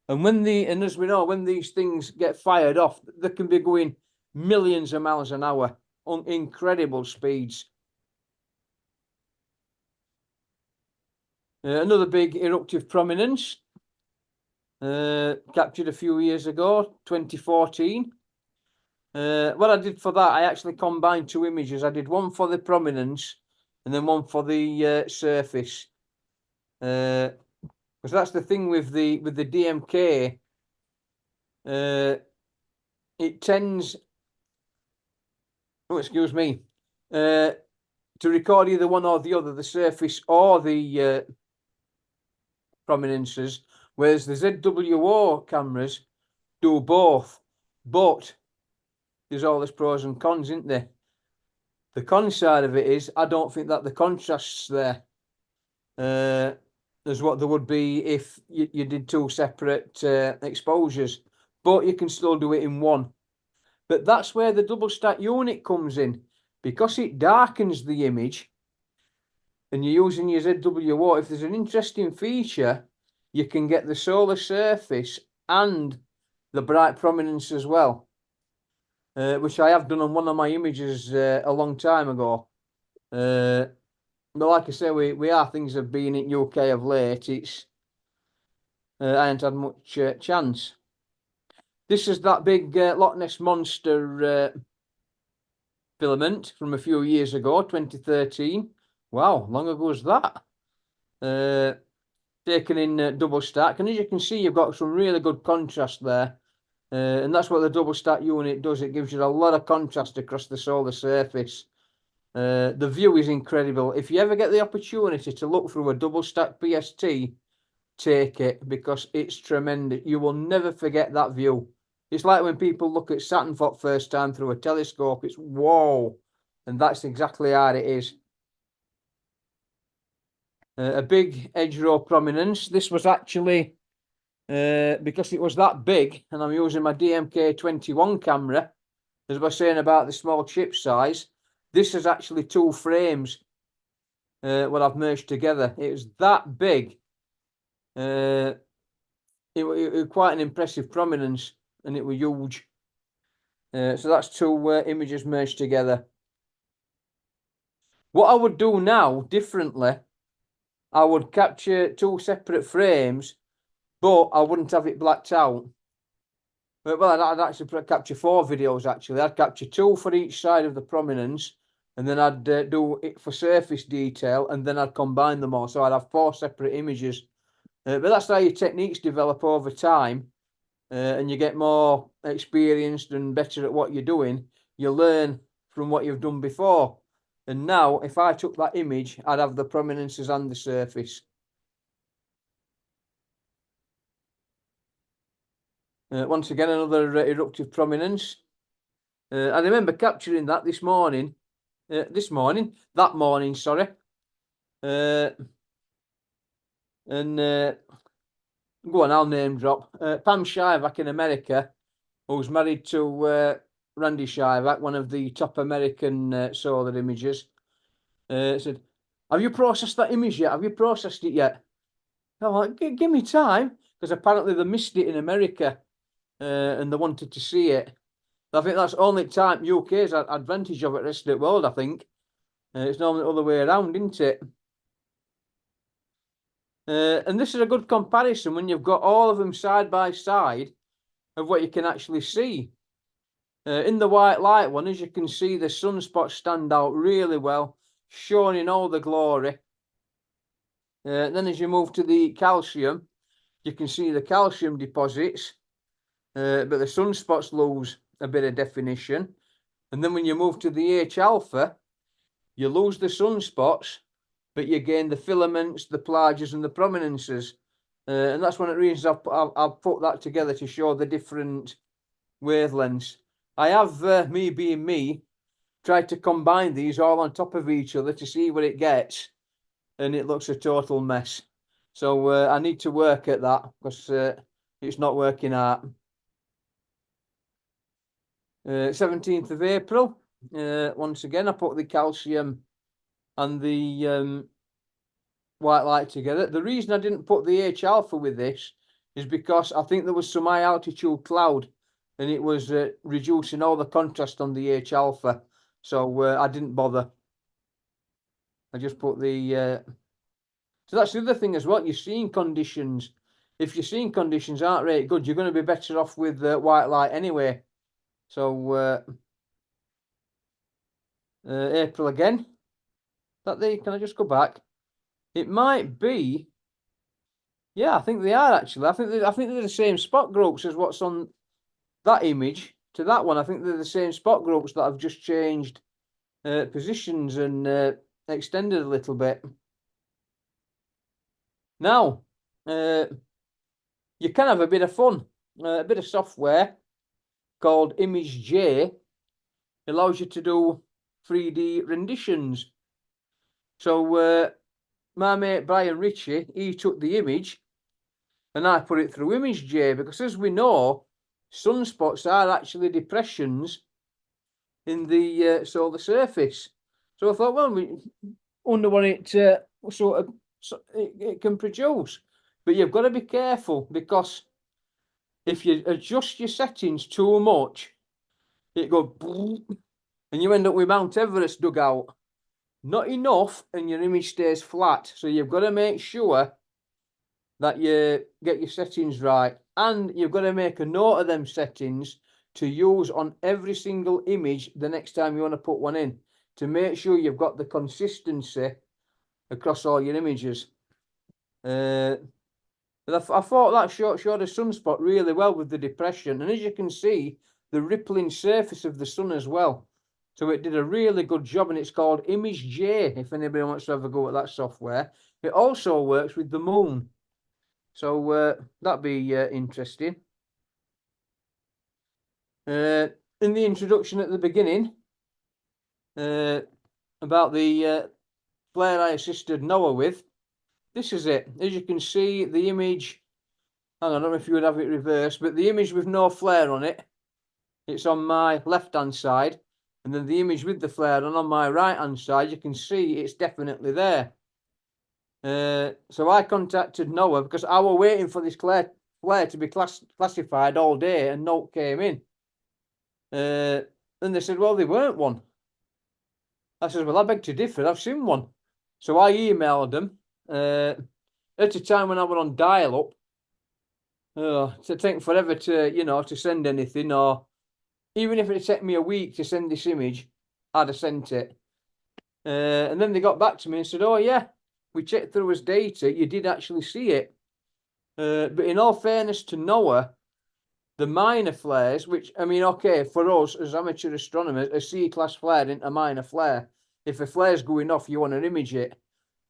And as we know, when these things get fired off, they can be going millions of miles an hour on incredible speeds. Another big eruptive prominence, captured a few years ago, 2014. What I did for that, I actually combined two images. I did one for the prominence and then one for the surface. Because that's the thing with the DMK. It tends, oh, excuse me, to record either one or the other, the surface or the prominences, whereas the ZWO cameras do both. But there's all this pros and cons, isn't there? The con side of it is I don't think that the contrast's there as what there would be if you did two separate exposures, but you can still do it in one. But that's where the double stack unit comes in, because it darkens the image and you're using your ZWO. If there's an interesting feature, you can get the solar surface and the bright prominence as well, which I have done on one of my images a long time ago. But like I say, things have been in UK of late. I haven't had much chance. This is that big Loch Ness Monster filament from a few years ago, 2013. Wow, long ago was that? Taken in double stack, and as you can see, you've got some really good contrast there. And that's what the double stack unit does. It gives you a lot of contrast across the solar surface. The view is incredible. If you ever get the opportunity to look through a double stack PST, take it, because it's tremendous. You will never forget that view. It's like when people look at Saturn for the first time through a telescope. It's whoa, and that's exactly how it is. A big edge row prominence. This was actually because it was that big, and I'm using my DMK-21 camera, as I was saying about the small chip size, this is actually 2 frames what I've merged together. It was that big. It was quite an impressive prominence, and it was huge. So that's 2 images merged together. What I would do now differently, I would capture 2 separate frames, but I wouldn't have it blacked out. Well, I'd actually capture 4 videos actually. I'd capture 2 for each side of the prominence, and then I'd do it for surface detail, and then I'd combine them all. So I'd have 4 separate images. But that's how your techniques develop over time, and you get more experienced and better at what you're doing. You learn from what you've done before. And now, if I took that image, I'd have the prominences and the surface. Once again, another eruptive prominence. I remember capturing that this morning. That morning, sorry. Go on, I'll name drop. Pam Shivak in America, who's married to Randy Shivak, one of the top American solar imagers, said, "Have you processed that image yet? Have you processed it yet?" I'm like, "Give me time," because apparently they missed it in America, and they wanted to see it. I think that's only time UK's advantage of it, the rest of the world, I think. It's normally the other way around, isn't it? And this is a good comparison when you've got all of them side by side of what you can actually see. In the white light one, as you can see, the sunspots stand out really well, showing in all the glory. Then as you move to the calcium, you can see the calcium deposits, but the sunspots lose a bit of definition. And then when you move to the H alpha, you lose the sunspots, but you gain the filaments, the plages, and the prominences. And that's one of the reasons I've put that together to show the different wavelengths. I have, me being me, tried to combine these all on top of each other to see what it gets, and it looks a total mess. So I need to work at that, because it's not working out. 17th of April, once again, I put the calcium and the white light together. The reason I didn't put the H alpha with this is because I think there was some high altitude cloud, and it was reducing all the contrast on the H alpha. So I didn't bother. I just put the... So that's the other thing as well. Your seeing conditions. If your seeing conditions aren't really good, you're going to be better off with white light anyway. So April again. Can I just go back? It might be. Yeah, I think they are actually. I think they're the same spot groups as what's on that image to that one. I think they're the same spot groups that I've just changed positions and extended a little bit. Now, you can have a bit of fun. A bit of software called Image J allows you to do 3D renditions. So my mate Brian Ritchie, he took the image and I put it through Image J, because as we know, sunspots are actually depressions in the solar surface. So I thought, well, we wonder what it it can produce. But you've got to be careful, because if you adjust your settings too much, it goes and you end up with Mount Everest dug out. Not enough, and your image stays flat. So you've got to make sure that you get your settings right, and you've got to make a note of them settings to use on every single image the next time you want to put one in, to make sure you've got the consistency across all your images. But I thought that showed a sunspot really well with the depression, and as you can see, the rippling surface of the sun as well. So it did a really good job, and it's called Image J, if anybody wants to have a go at that software. It also works with the moon. So that'd be interesting. In the introduction at the beginning, about the flare I assisted Noah with, this is it. As you can see, the image hang on, I don't know if you would have it reversed, but the image with no flare on it, it's on my left-hand side. And then the image with the flare on my right-hand side, you can see it's definitely there. So I contacted NOAA because I was waiting for this flare to be classified all day, and no came in. And they said, well, they weren't one. I said, well, I beg to differ, I've seen one. So I emailed them at a time when I was on dial-up. To take forever to, you know, to send anything, or even if it took me a week to send this image, I'd have sent it. And then they got back to me and said, oh yeah, we checked through his data, you did actually see it. But in all fairness to NOAA, the minor flares, which, I mean, okay, for us as amateur astronomers, a C-class flare isn't a minor flare. If a flare's going off, you want to image it.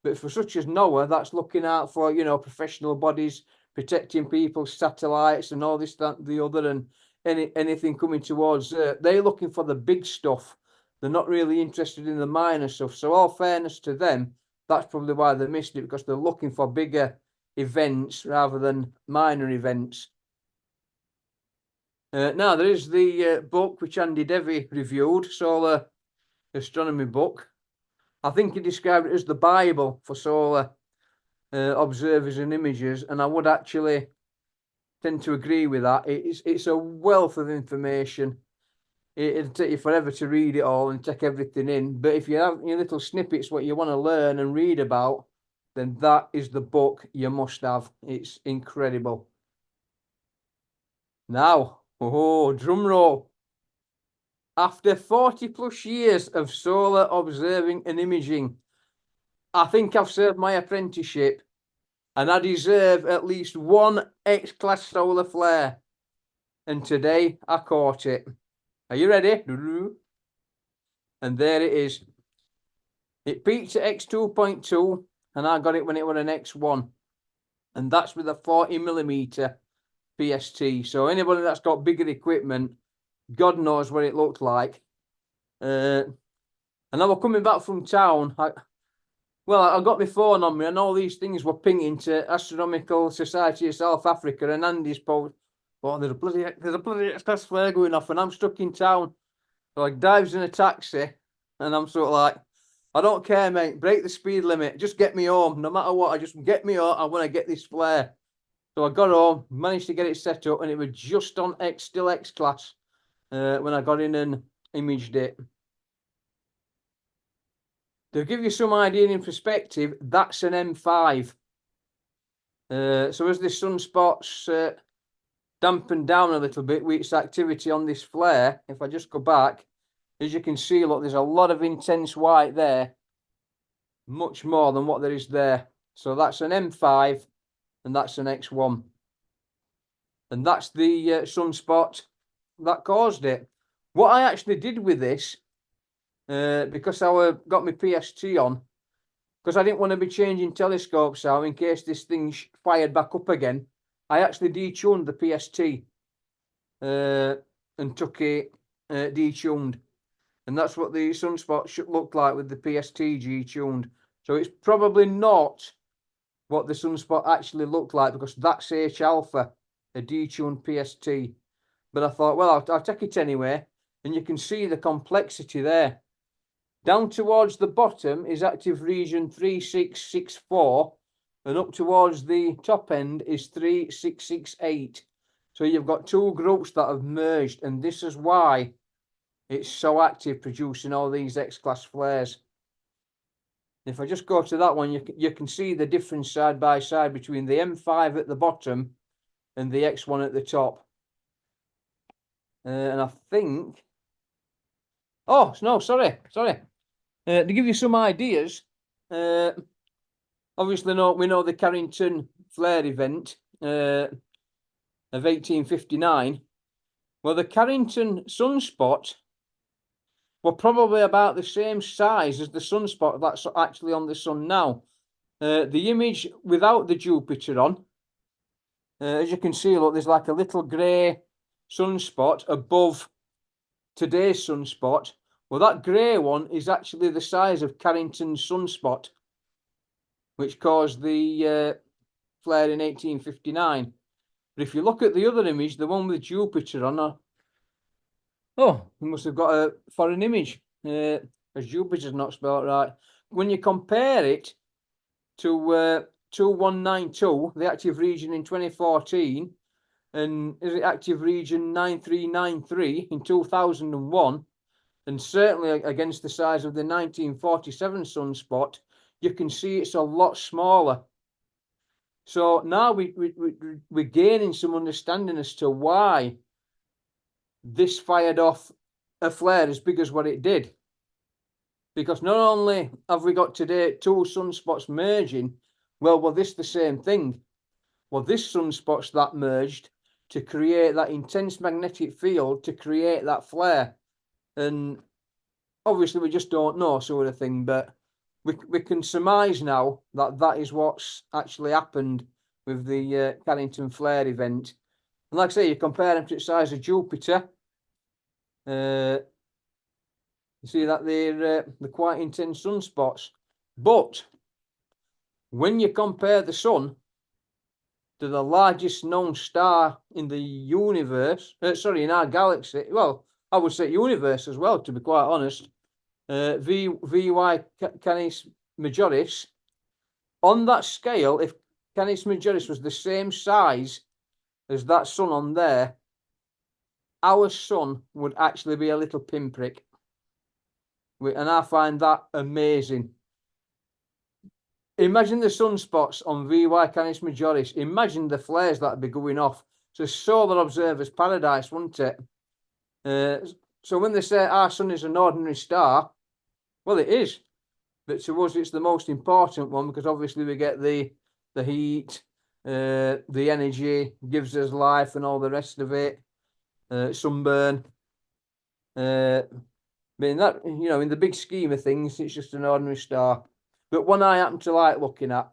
But for such as NOAA, that's looking out for, you know, professional bodies, protecting people's satellites and all this, that, and the other, and anything coming towards they're looking for the big stuff. They're not really interested in the minor stuff. So all fairness to them, that's probably why they missed it, because they're looking for bigger events rather than minor events. Now, there is the book which Andy Devey reviewed, Solar Astronomy book. I think he described it as the Bible for solar observers and imagers, and I would actually tend to agree with that. It's a wealth of information. It'll take you forever to read it all and take everything in, but if you have your little snippets what you want to learn and read about, then that is the book you must have. It's incredible. Now, oh, drum roll. After 40 plus years of solar observing and imaging, I think I've served my apprenticeship, and I deserve at least one X-class solar flare. And today I caught it. Are you ready? And there it is. It peaked at X2.2, and I got it when it was an X1. And that's with a 40mm PST. So anybody that's got bigger equipment, God knows what it looked like. And I was coming back from town. I got my phone on me, and all these things were pinging to Astronomical Society of South Africa and Andy's post. Oh, there's a bloody X-class flare going off, and I'm stuck in town. So I dives in a taxi, and I'm sort of like, I don't care, mate. Break the speed limit. Just get me home. No matter what, I just get me home. I want to get this flare. So I got home, managed to get it set up, and it was just on still X-class when I got in and imaged it. To give you some idea in perspective, that's an M5. So as the sunspots dampen down a little bit with its activity on this flare, if I just go back, as you can see, look, there's a lot of intense white there, much more than what there is there. So that's an M5, and that's an X1. And that's the sunspot that caused it. What I actually did with this, because I got my PST on, because I didn't want to be changing telescopes out in case this thing fired back up again, I actually detuned the PST and took it detuned. And that's what the sunspot should look like with the PST detuned. So it's probably not what the sunspot actually looked like, because that's H alpha, a detuned PST. But I thought, well, I'll take it anyway. And you can see the complexity there. Down towards the bottom is active region 3664, and up towards the top end is 3668. So you've got two groups that have merged, and this is why it's so active, producing all these X-class flares. If I just go to that one, you can see the difference side by side between the M5 at the bottom and the X1 at the top. And I think, oh no, sorry. To give you some ideas, obviously we know the Carrington flare event of 1859. Well, the Carrington sunspot were probably about the same size as the sunspot that's actually on the sun now. The image without the Jupiter on, as you can see, look, there's like a little grey sunspot above today's sunspot. Well, that grey one is actually the size of Carrington's sunspot, which caused the flare in 1859. But if you look at the other image, the one with Jupiter on her, oh, you must have got a foreign image, as Jupiter's not spelled right. When you compare it to 2192, the active region in 2014, and is it active region 9393 in 2001, and certainly against the size of the 1947 sunspot, you can see it's a lot smaller. So now we're gaining some understanding as to why this fired off a flare as big as what it did. Because not only have we got today 2 sunspots merging, well, this the same thing. Well, this sunspot's that merged to create that intense magnetic field to create that flare. And obviously we just don't know, sort of thing, but we can surmise now that that is what's actually happened with the Carrington flare event. And like I say, you compare them to the size of Jupiter, you see that they're quite intense sunspots. But when you compare the sun to the largest known star in the universe, in our galaxy, well, I would say universe as well, to be quite honest, VY Canis Majoris, on that scale, if Canis Majoris was the same size as that sun on there, our sun would actually be a little pinprick. And I find that amazing. Imagine the sunspots on VY Canis Majoris. Imagine the flares that would be going off. So solar observer's paradise, wouldn't it? So when they say our sun is an ordinary star, well, it is. But to us, it's the most important one because obviously we get the heat, the energy, gives us life and all the rest of it, sunburn. I mean, that, in the big scheme of things, it's just an ordinary star. But one I happen to like looking at.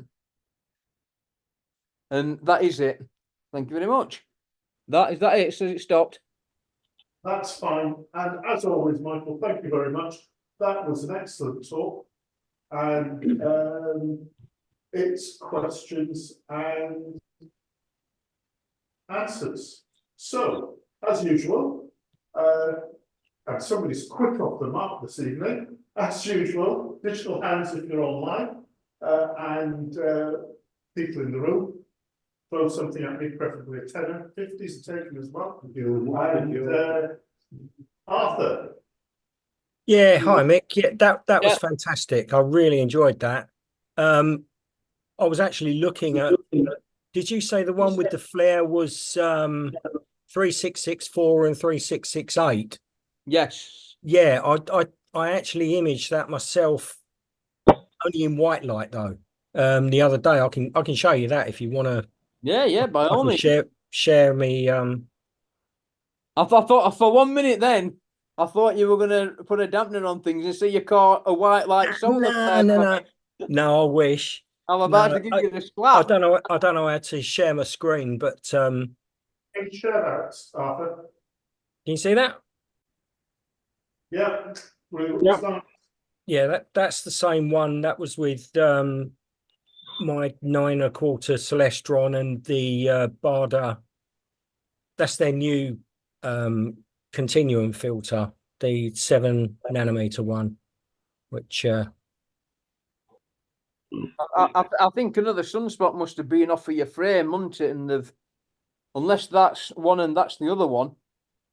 And that is it. Thank you very much. That it? So it stopped. That's fine. And as always, Michael, thank you very much. That was an excellent talk. And it's questions and answers. So, as usual, and somebody's quick off the mark this evening, as usual, digital hands if you're online, and people in the room, throw something at me, preferably a tenner. 50s are taken as well. And Arthur. Yeah, hi Mick. Yeah, that was fantastic. I really enjoyed that. I was actually looking at. Did you say the one with the flare was 3664 and 3668? Yes. Yeah, I actually imaged that myself, only in white light though. The other day, I can show you that if you want to. Yeah, by all means. Share me. I thought for 1 minute then, I thought you were going to put a dampener on things and say you caught a white light solar flare. No, I wish. I'm about to give you the slap. I don't know how to share my screen, but Can you share that, Arthur? Can you see that? Yeah. Yeah, that's the same one. That was with my 9 1/4 Celestron and the Barda. That's their new continuum filter, the 7 nanometer one, which I think another sunspot must have been off of your frame, mustn't it? And unless that's one and that's the other one.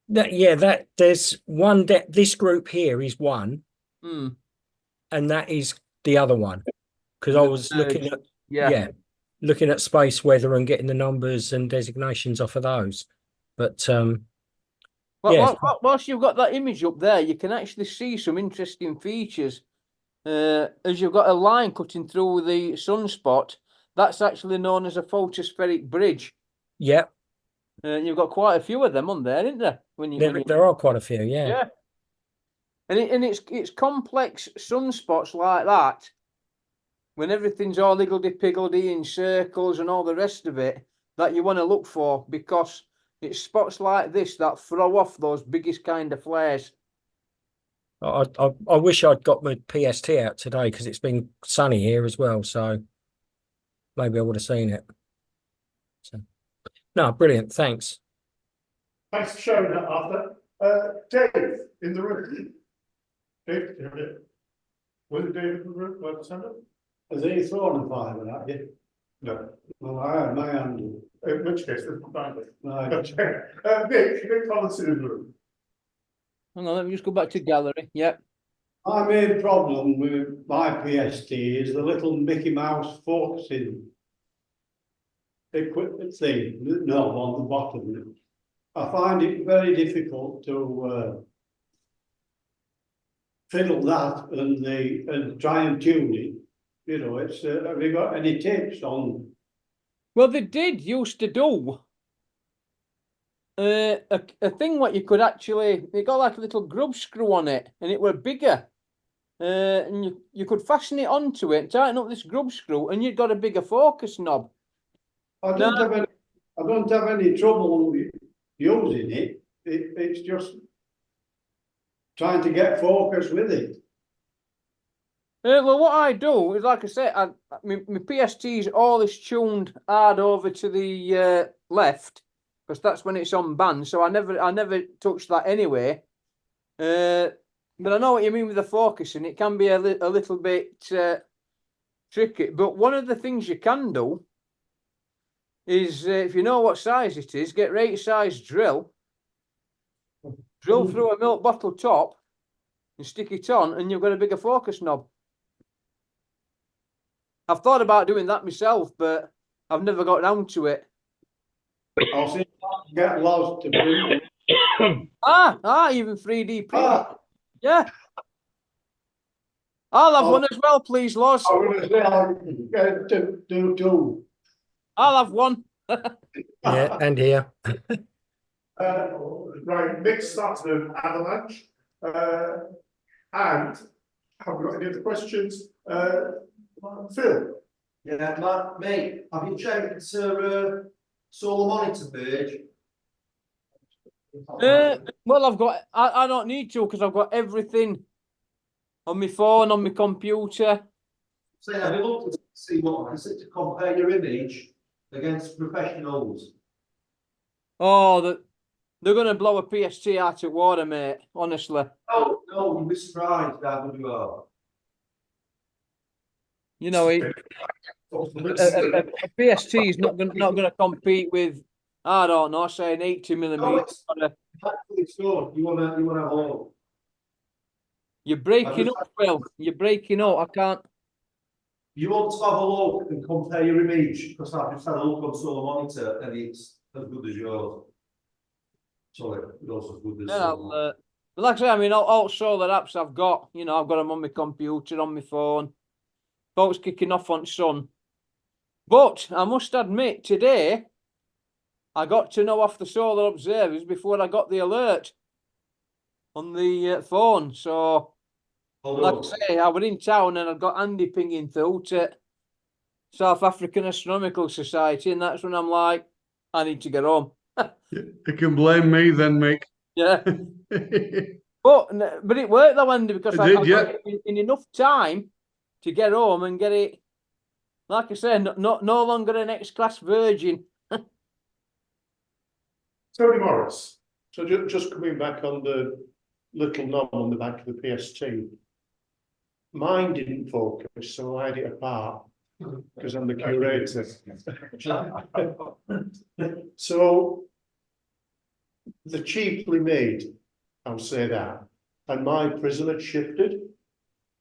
That there's one that this group here is one, and that is the other one. Because I was looking at looking at space weather and getting the numbers and designations off of those. But whilst you've got that image up there, you can actually see some interesting features. As you've got a line cutting through the sunspot, that's actually known as a photospheric bridge. Yeah. You've got quite a few of them on there, isn't there? There are quite a few, yeah. Yeah. And it's complex sunspots like that, when everything's all higgledy-piggledy in circles and all the rest of it, that you want to look for, because it's spots like this that throw off those biggest kind of flares. I wish I'd got my PST out today because it's been sunny here as well, so maybe I would have seen it. So, No, brilliant. Thanks. Thanks for sharing that, Arthur. Dave, in the room. Dave, was it Dave in the room? Well, stand up? Has he thrown a fiver at you? No. Well, I had my hand up. In which case, there's not it. Right. Okay. Nick Collins in the room. Hang on, let me just go back to gallery. Yep. My main problem with my PST is the little Mickey Mouse focusing equipment thing, no, on the bottom. I find it very difficult to fiddle that and try and tune it. You know, it's have you got any tips on? Well, they did used to do a thing what you could actually, it got like a little grub screw on it, and it were bigger. And you could fasten it onto it, tighten up this grub screw, and you'd got a bigger focus knob. I don't have any trouble using it. It's just trying to get focus with it. Well, what I do is, like I said, my PST's always tuned hard over to the left, because that's when it's on band. So I never touch that anyway. But I know what you mean with the focusing. It can be a little bit tricky. But one of the things you can do is, if you know what size it is, get right size drill through a milk bottle top and stick it on, and you've got a bigger focus knob. I've thought about doing that myself, but I've never got down to it. I'll see if I can get lost to print it. Even 3D print. Ah, Yeah. I'll have one as well, please, Loz. I was going to do two. I'll have one. Yeah, and here. Right, Nick started an avalanche. And have we got any other questions? Phil? Yeah, mate, have you checked solar monitor page? Well, I don't need to, because I've got everything on my phone, on my computer. So have you looked to see what is it to compare your image against professionals? Oh, they're going to blow a PST out of water, mate, honestly. Oh, no, you'd be surprised how good you are. You know, a PST is not going to compete with, I don't know, say an 80mm. It's good. You wanna have a look. You're breaking up, Phil. You're breaking up. I can't. You want to have a look and compare your image, because I've just had a look on solar monitor and it's as good as yours. Sorry, yours as good as Yeah, but like I say, I mean, all solar apps I've got, you know, I've got them on my computer, on my phone. Folks kicking off on sun. But I must admit, today, I got to know off the solar observers before I got the alert on the phone. So, like I say, I was in town and I got Andy pinging through to South African Astronomical Society, and that's when I'm like, I need to get home. You can blame me then, Mick. Yeah. But it worked though, Andy, because I did, got it in enough time to get home and get it, like I said, no longer an X-class virgin. Tony Morris. So just coming back on the little knob on the back of the PST. Mine didn't focus, so I had it apart because I'm the curator. So they're cheaply made, I'll say that. And my prism had shifted.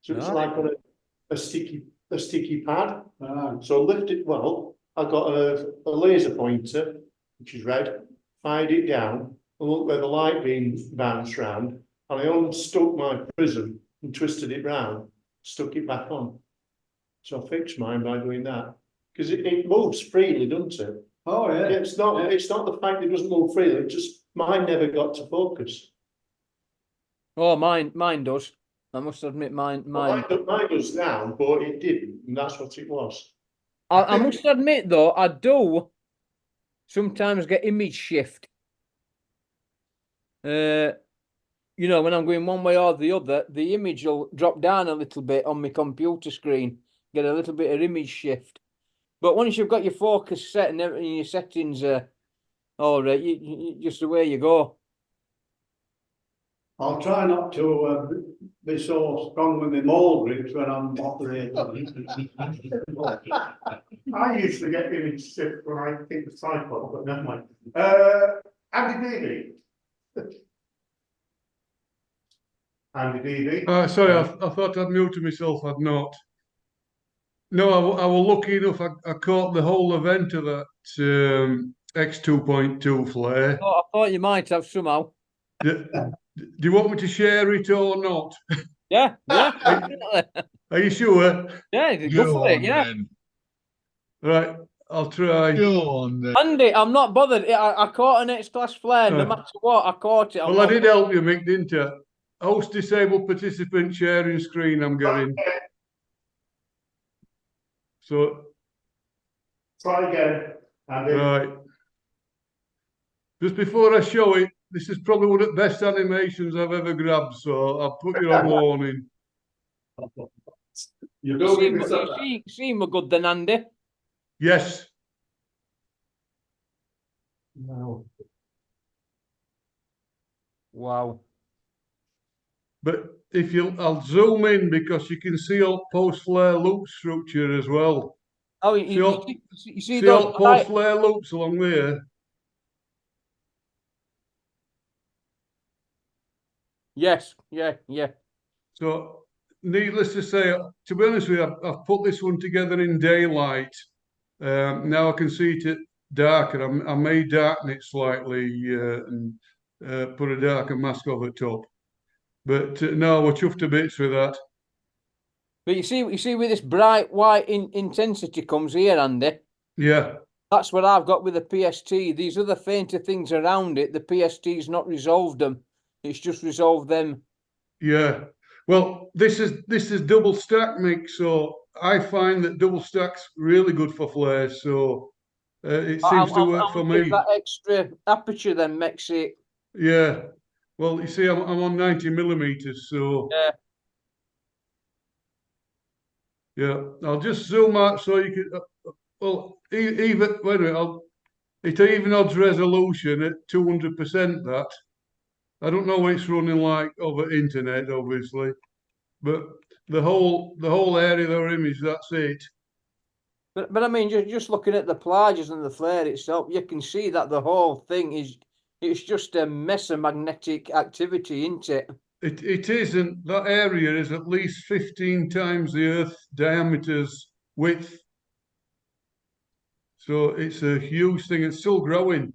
So it's like on a sticky pad. So lift it well. I got a laser pointer, which is red, fired it down, and look where the light beam bounced round, and I unstuck my prism and twisted it round, stuck it back on. So I fixed mine by doing that. Because it moves freely, doesn't it? Oh yeah. It's not the fact it doesn't move freely, it just mine never got to focus. Oh, mine does. I must admit, mine. Mine does now, but it didn't, and that's what it was. I must admit though, I do sometimes get image shift. You know, when I'm going one way or the other, the image will drop down a little bit on my computer screen, get a little bit of image shift. But once you've got your focus set and everything, your settings are All right, just the way you go. I'll try not to be so strong with my mole grips when I'm operating. I usually get image shift when I think the tripod, but never mind. Andy Daly. Andy Daly. Sorry, I thought I'd muted myself. I'd not. No, I was lucky enough. I caught the whole event of that X2.2 flare. I thought you might have somehow. Do you want me to share it or not? Yeah, definitely. Are you sure? Yeah, go for it. Yeah, Right, I'll try. Go on then. Andy, I'm not bothered. I caught an X-class flare. No matter what, I caught it. Well, I did help you, Mick, didn't I? Host disabled participant sharing screen. I'm getting. So Try again, Andy. right. Just before I show it, this is probably one of the best animations I've ever grabbed, so I'll put you on warning. You seem a good then, Andy. Yes. No. Wow. But I'll zoom in because you can see all post-flare loop structure as well. Oh, you see see those all post-flare loops along there? Yes, yeah. So, needless to say, to be honest with you, I've put this one together in daylight. Now I can see it darker. I may darken it slightly and put a darker mask over the top. But no, we're chuffed to bits with that. But you see where this bright white intensity comes here, Andy. Yeah. That's what I've got with the PST. These other fainter things around it, the PST's not resolved them. It's just resolved them. Yeah. Well, this is double stack mix, so I find that double stack's really good for flares. So it seems to work for me. That extra aperture then makes it. Yeah. Well, you see, I'm on 90 millimeters, so yeah. I'll just zoom out so you can. Well, even wait a minute. It even odds resolution at 200%. That I don't know what it's running like over internet, obviously, but the whole area of their image, that's it. But I mean, just looking at the plages and the flare itself, you can see that the whole thing it's just a mess of magnetic activity, isn't it? It isn't. That area is at least 15 times the Earth diameter's width. So it's a huge thing. It's still growing.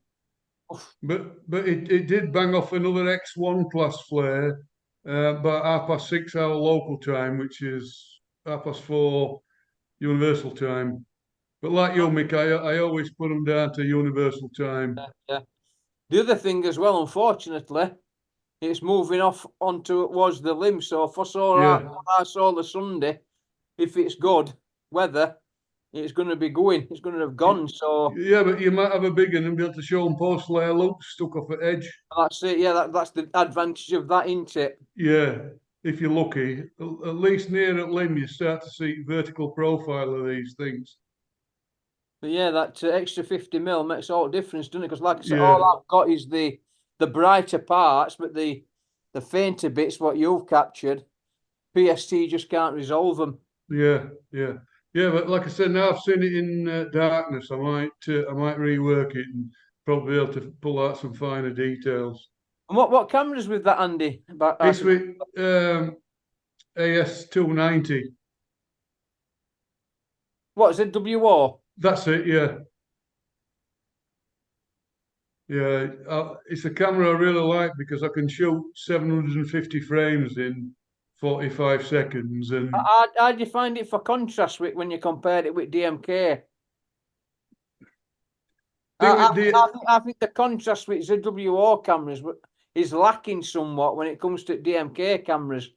But it did bang off another X1 class flare about 6:30 our local time, which is 4:30 universal time. But like you, Mick, I always put them down to universal time. Yeah. The other thing as well, unfortunately, it's moving off towards the limb. So for our solar Sunday, if it's good weather, it's going to be going. It's going to have gone. So yeah, but you might have a big one and be able to show them post flare loops stuck off the edge. That's it. Yeah, that's the advantage of that, isn't it? Yeah, if you're lucky, at least near at limb, you start to see vertical profile of these things. But yeah, that extra 50 mil makes all the difference, doesn't it? Because like I said, all I've got is the brighter parts, but the fainter bits, what you've captured, PST just can't resolve them. Yeah. But like I said, now I've seen it in darkness. I might rework it and probably be able to pull out some finer details. And what cameras with that, Andy? It's with AS290. What is it? WO? That's it. Yeah. It's a camera I really like because I can shoot 750 frames in 45 seconds. And how do you find it for contrast when you compare it with DMK? I think the contrast with ZWO cameras is lacking somewhat when it comes to DMK cameras.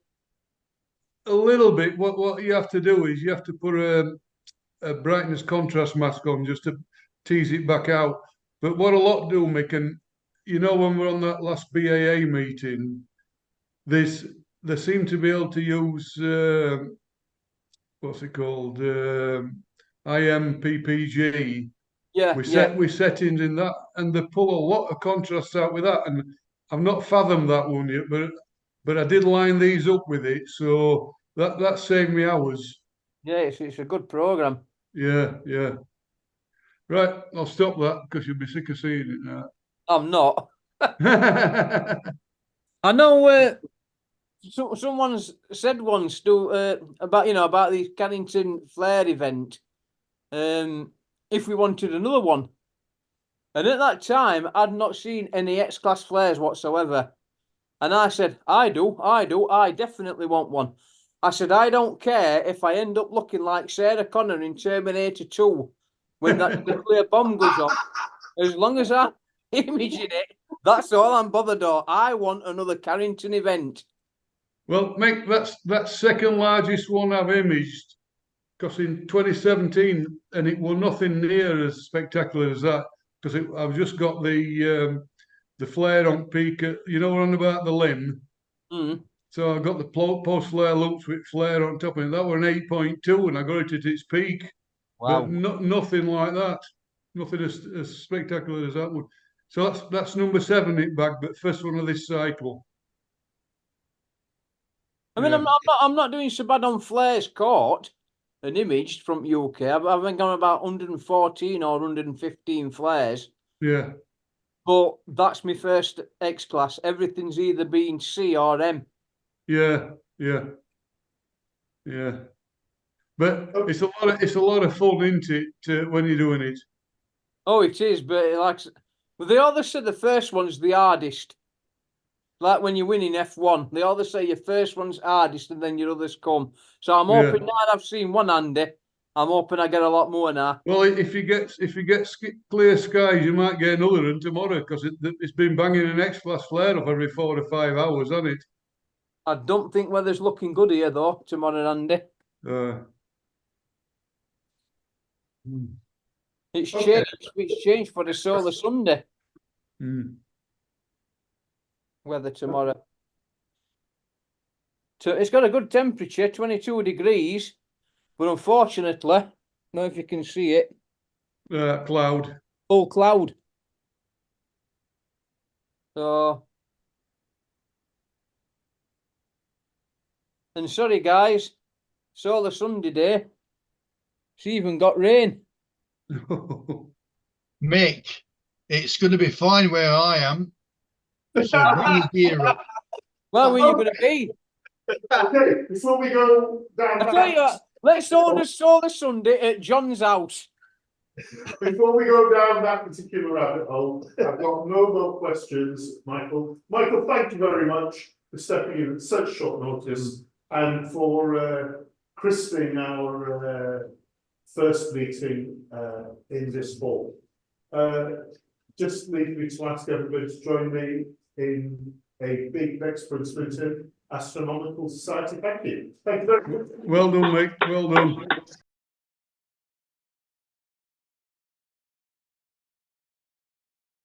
A little bit. What you have to do is you have to put a brightness contrast mask on just to tease it back out. But what a lot do, Mick, and you know when we're on that last BAA meeting, they seem to be able to use what's it called, IMPPG, Yeah, with yeah, with settings in that, and they pull a lot of contrast out with that. And I've not fathomed that one yet, but I did line these up with it, so that saved me hours. yeah. It's a good program. Yeah, yeah. Right, I'll stop that because you'll be sick of seeing it now. I'm not. I know. Someone's said once about about the Cannington Flare event. If we wanted another one, and at that time I'd not seen any X-class flares whatsoever, and I said, I definitely want one. I said, I don't care if I end up looking like Sarah Connor in Terminator 2 when that nuclear bomb goes off. As long as I'm imaging it, that's all I'm bothered of. I want another Carrington event. Well, Mick, that's second largest one I've imaged, because in 2017, and it was nothing near as spectacular as that, because I've just got the flare on peak, on about the limb. Mm. So I got the post flare loops with flare on top of it. That were an 8.2, and I got it at its peak. Wow. But nothing like that. Nothing as spectacular as that one. So that's number 7 in bag, but first one of this cycle. I mean, Yeah. I'm not doing so bad on flares caught and imaged from UK. I've been going about 114 or 115 flares. Yeah. But that's my first X class. Everything's either been C or M. Yeah. Yeah. Yeah. But it's a lot of fun, isn't it, when you're doing it? Oh, it is, but they always say the first one's the hardest. Like when you win in F1, they always say your first one's hardest and then your others come. So I'm Yeah. hoping now I've seen one Andy, I'm hoping I get a lot more now. Well, if you get clear skies, you might get another one tomorrow, because it's been banging an X-class flare up every 4 to 5 hours, hasn't it? I don't think weather's looking good here though tomorrow, Andy. It's Okay. changed. It's changed for the Solar Sunday weather tomorrow. So it's got a good temperature, 22 degrees, but unfortunately, I don't know if you can see it, Cloud. full cloud. So, and sorry guys, Solar Sunday day. It's even got rain. Mick, it's going to be fine where I am. So bring your gear up. Where were you going to be? Okay, before we go down I tell you what, let's order Solar Sunday at John's house. before we go down that particular rabbit hole, I've got no more questions, Michael. Michael, thank you very much for stepping in at such short notice and for christening our first meeting in this hall. Just leave me to ask everybody to join me in a big next Princeton Astronomical Society. Thank you. Thank you very much. Well done, Mick. Well done.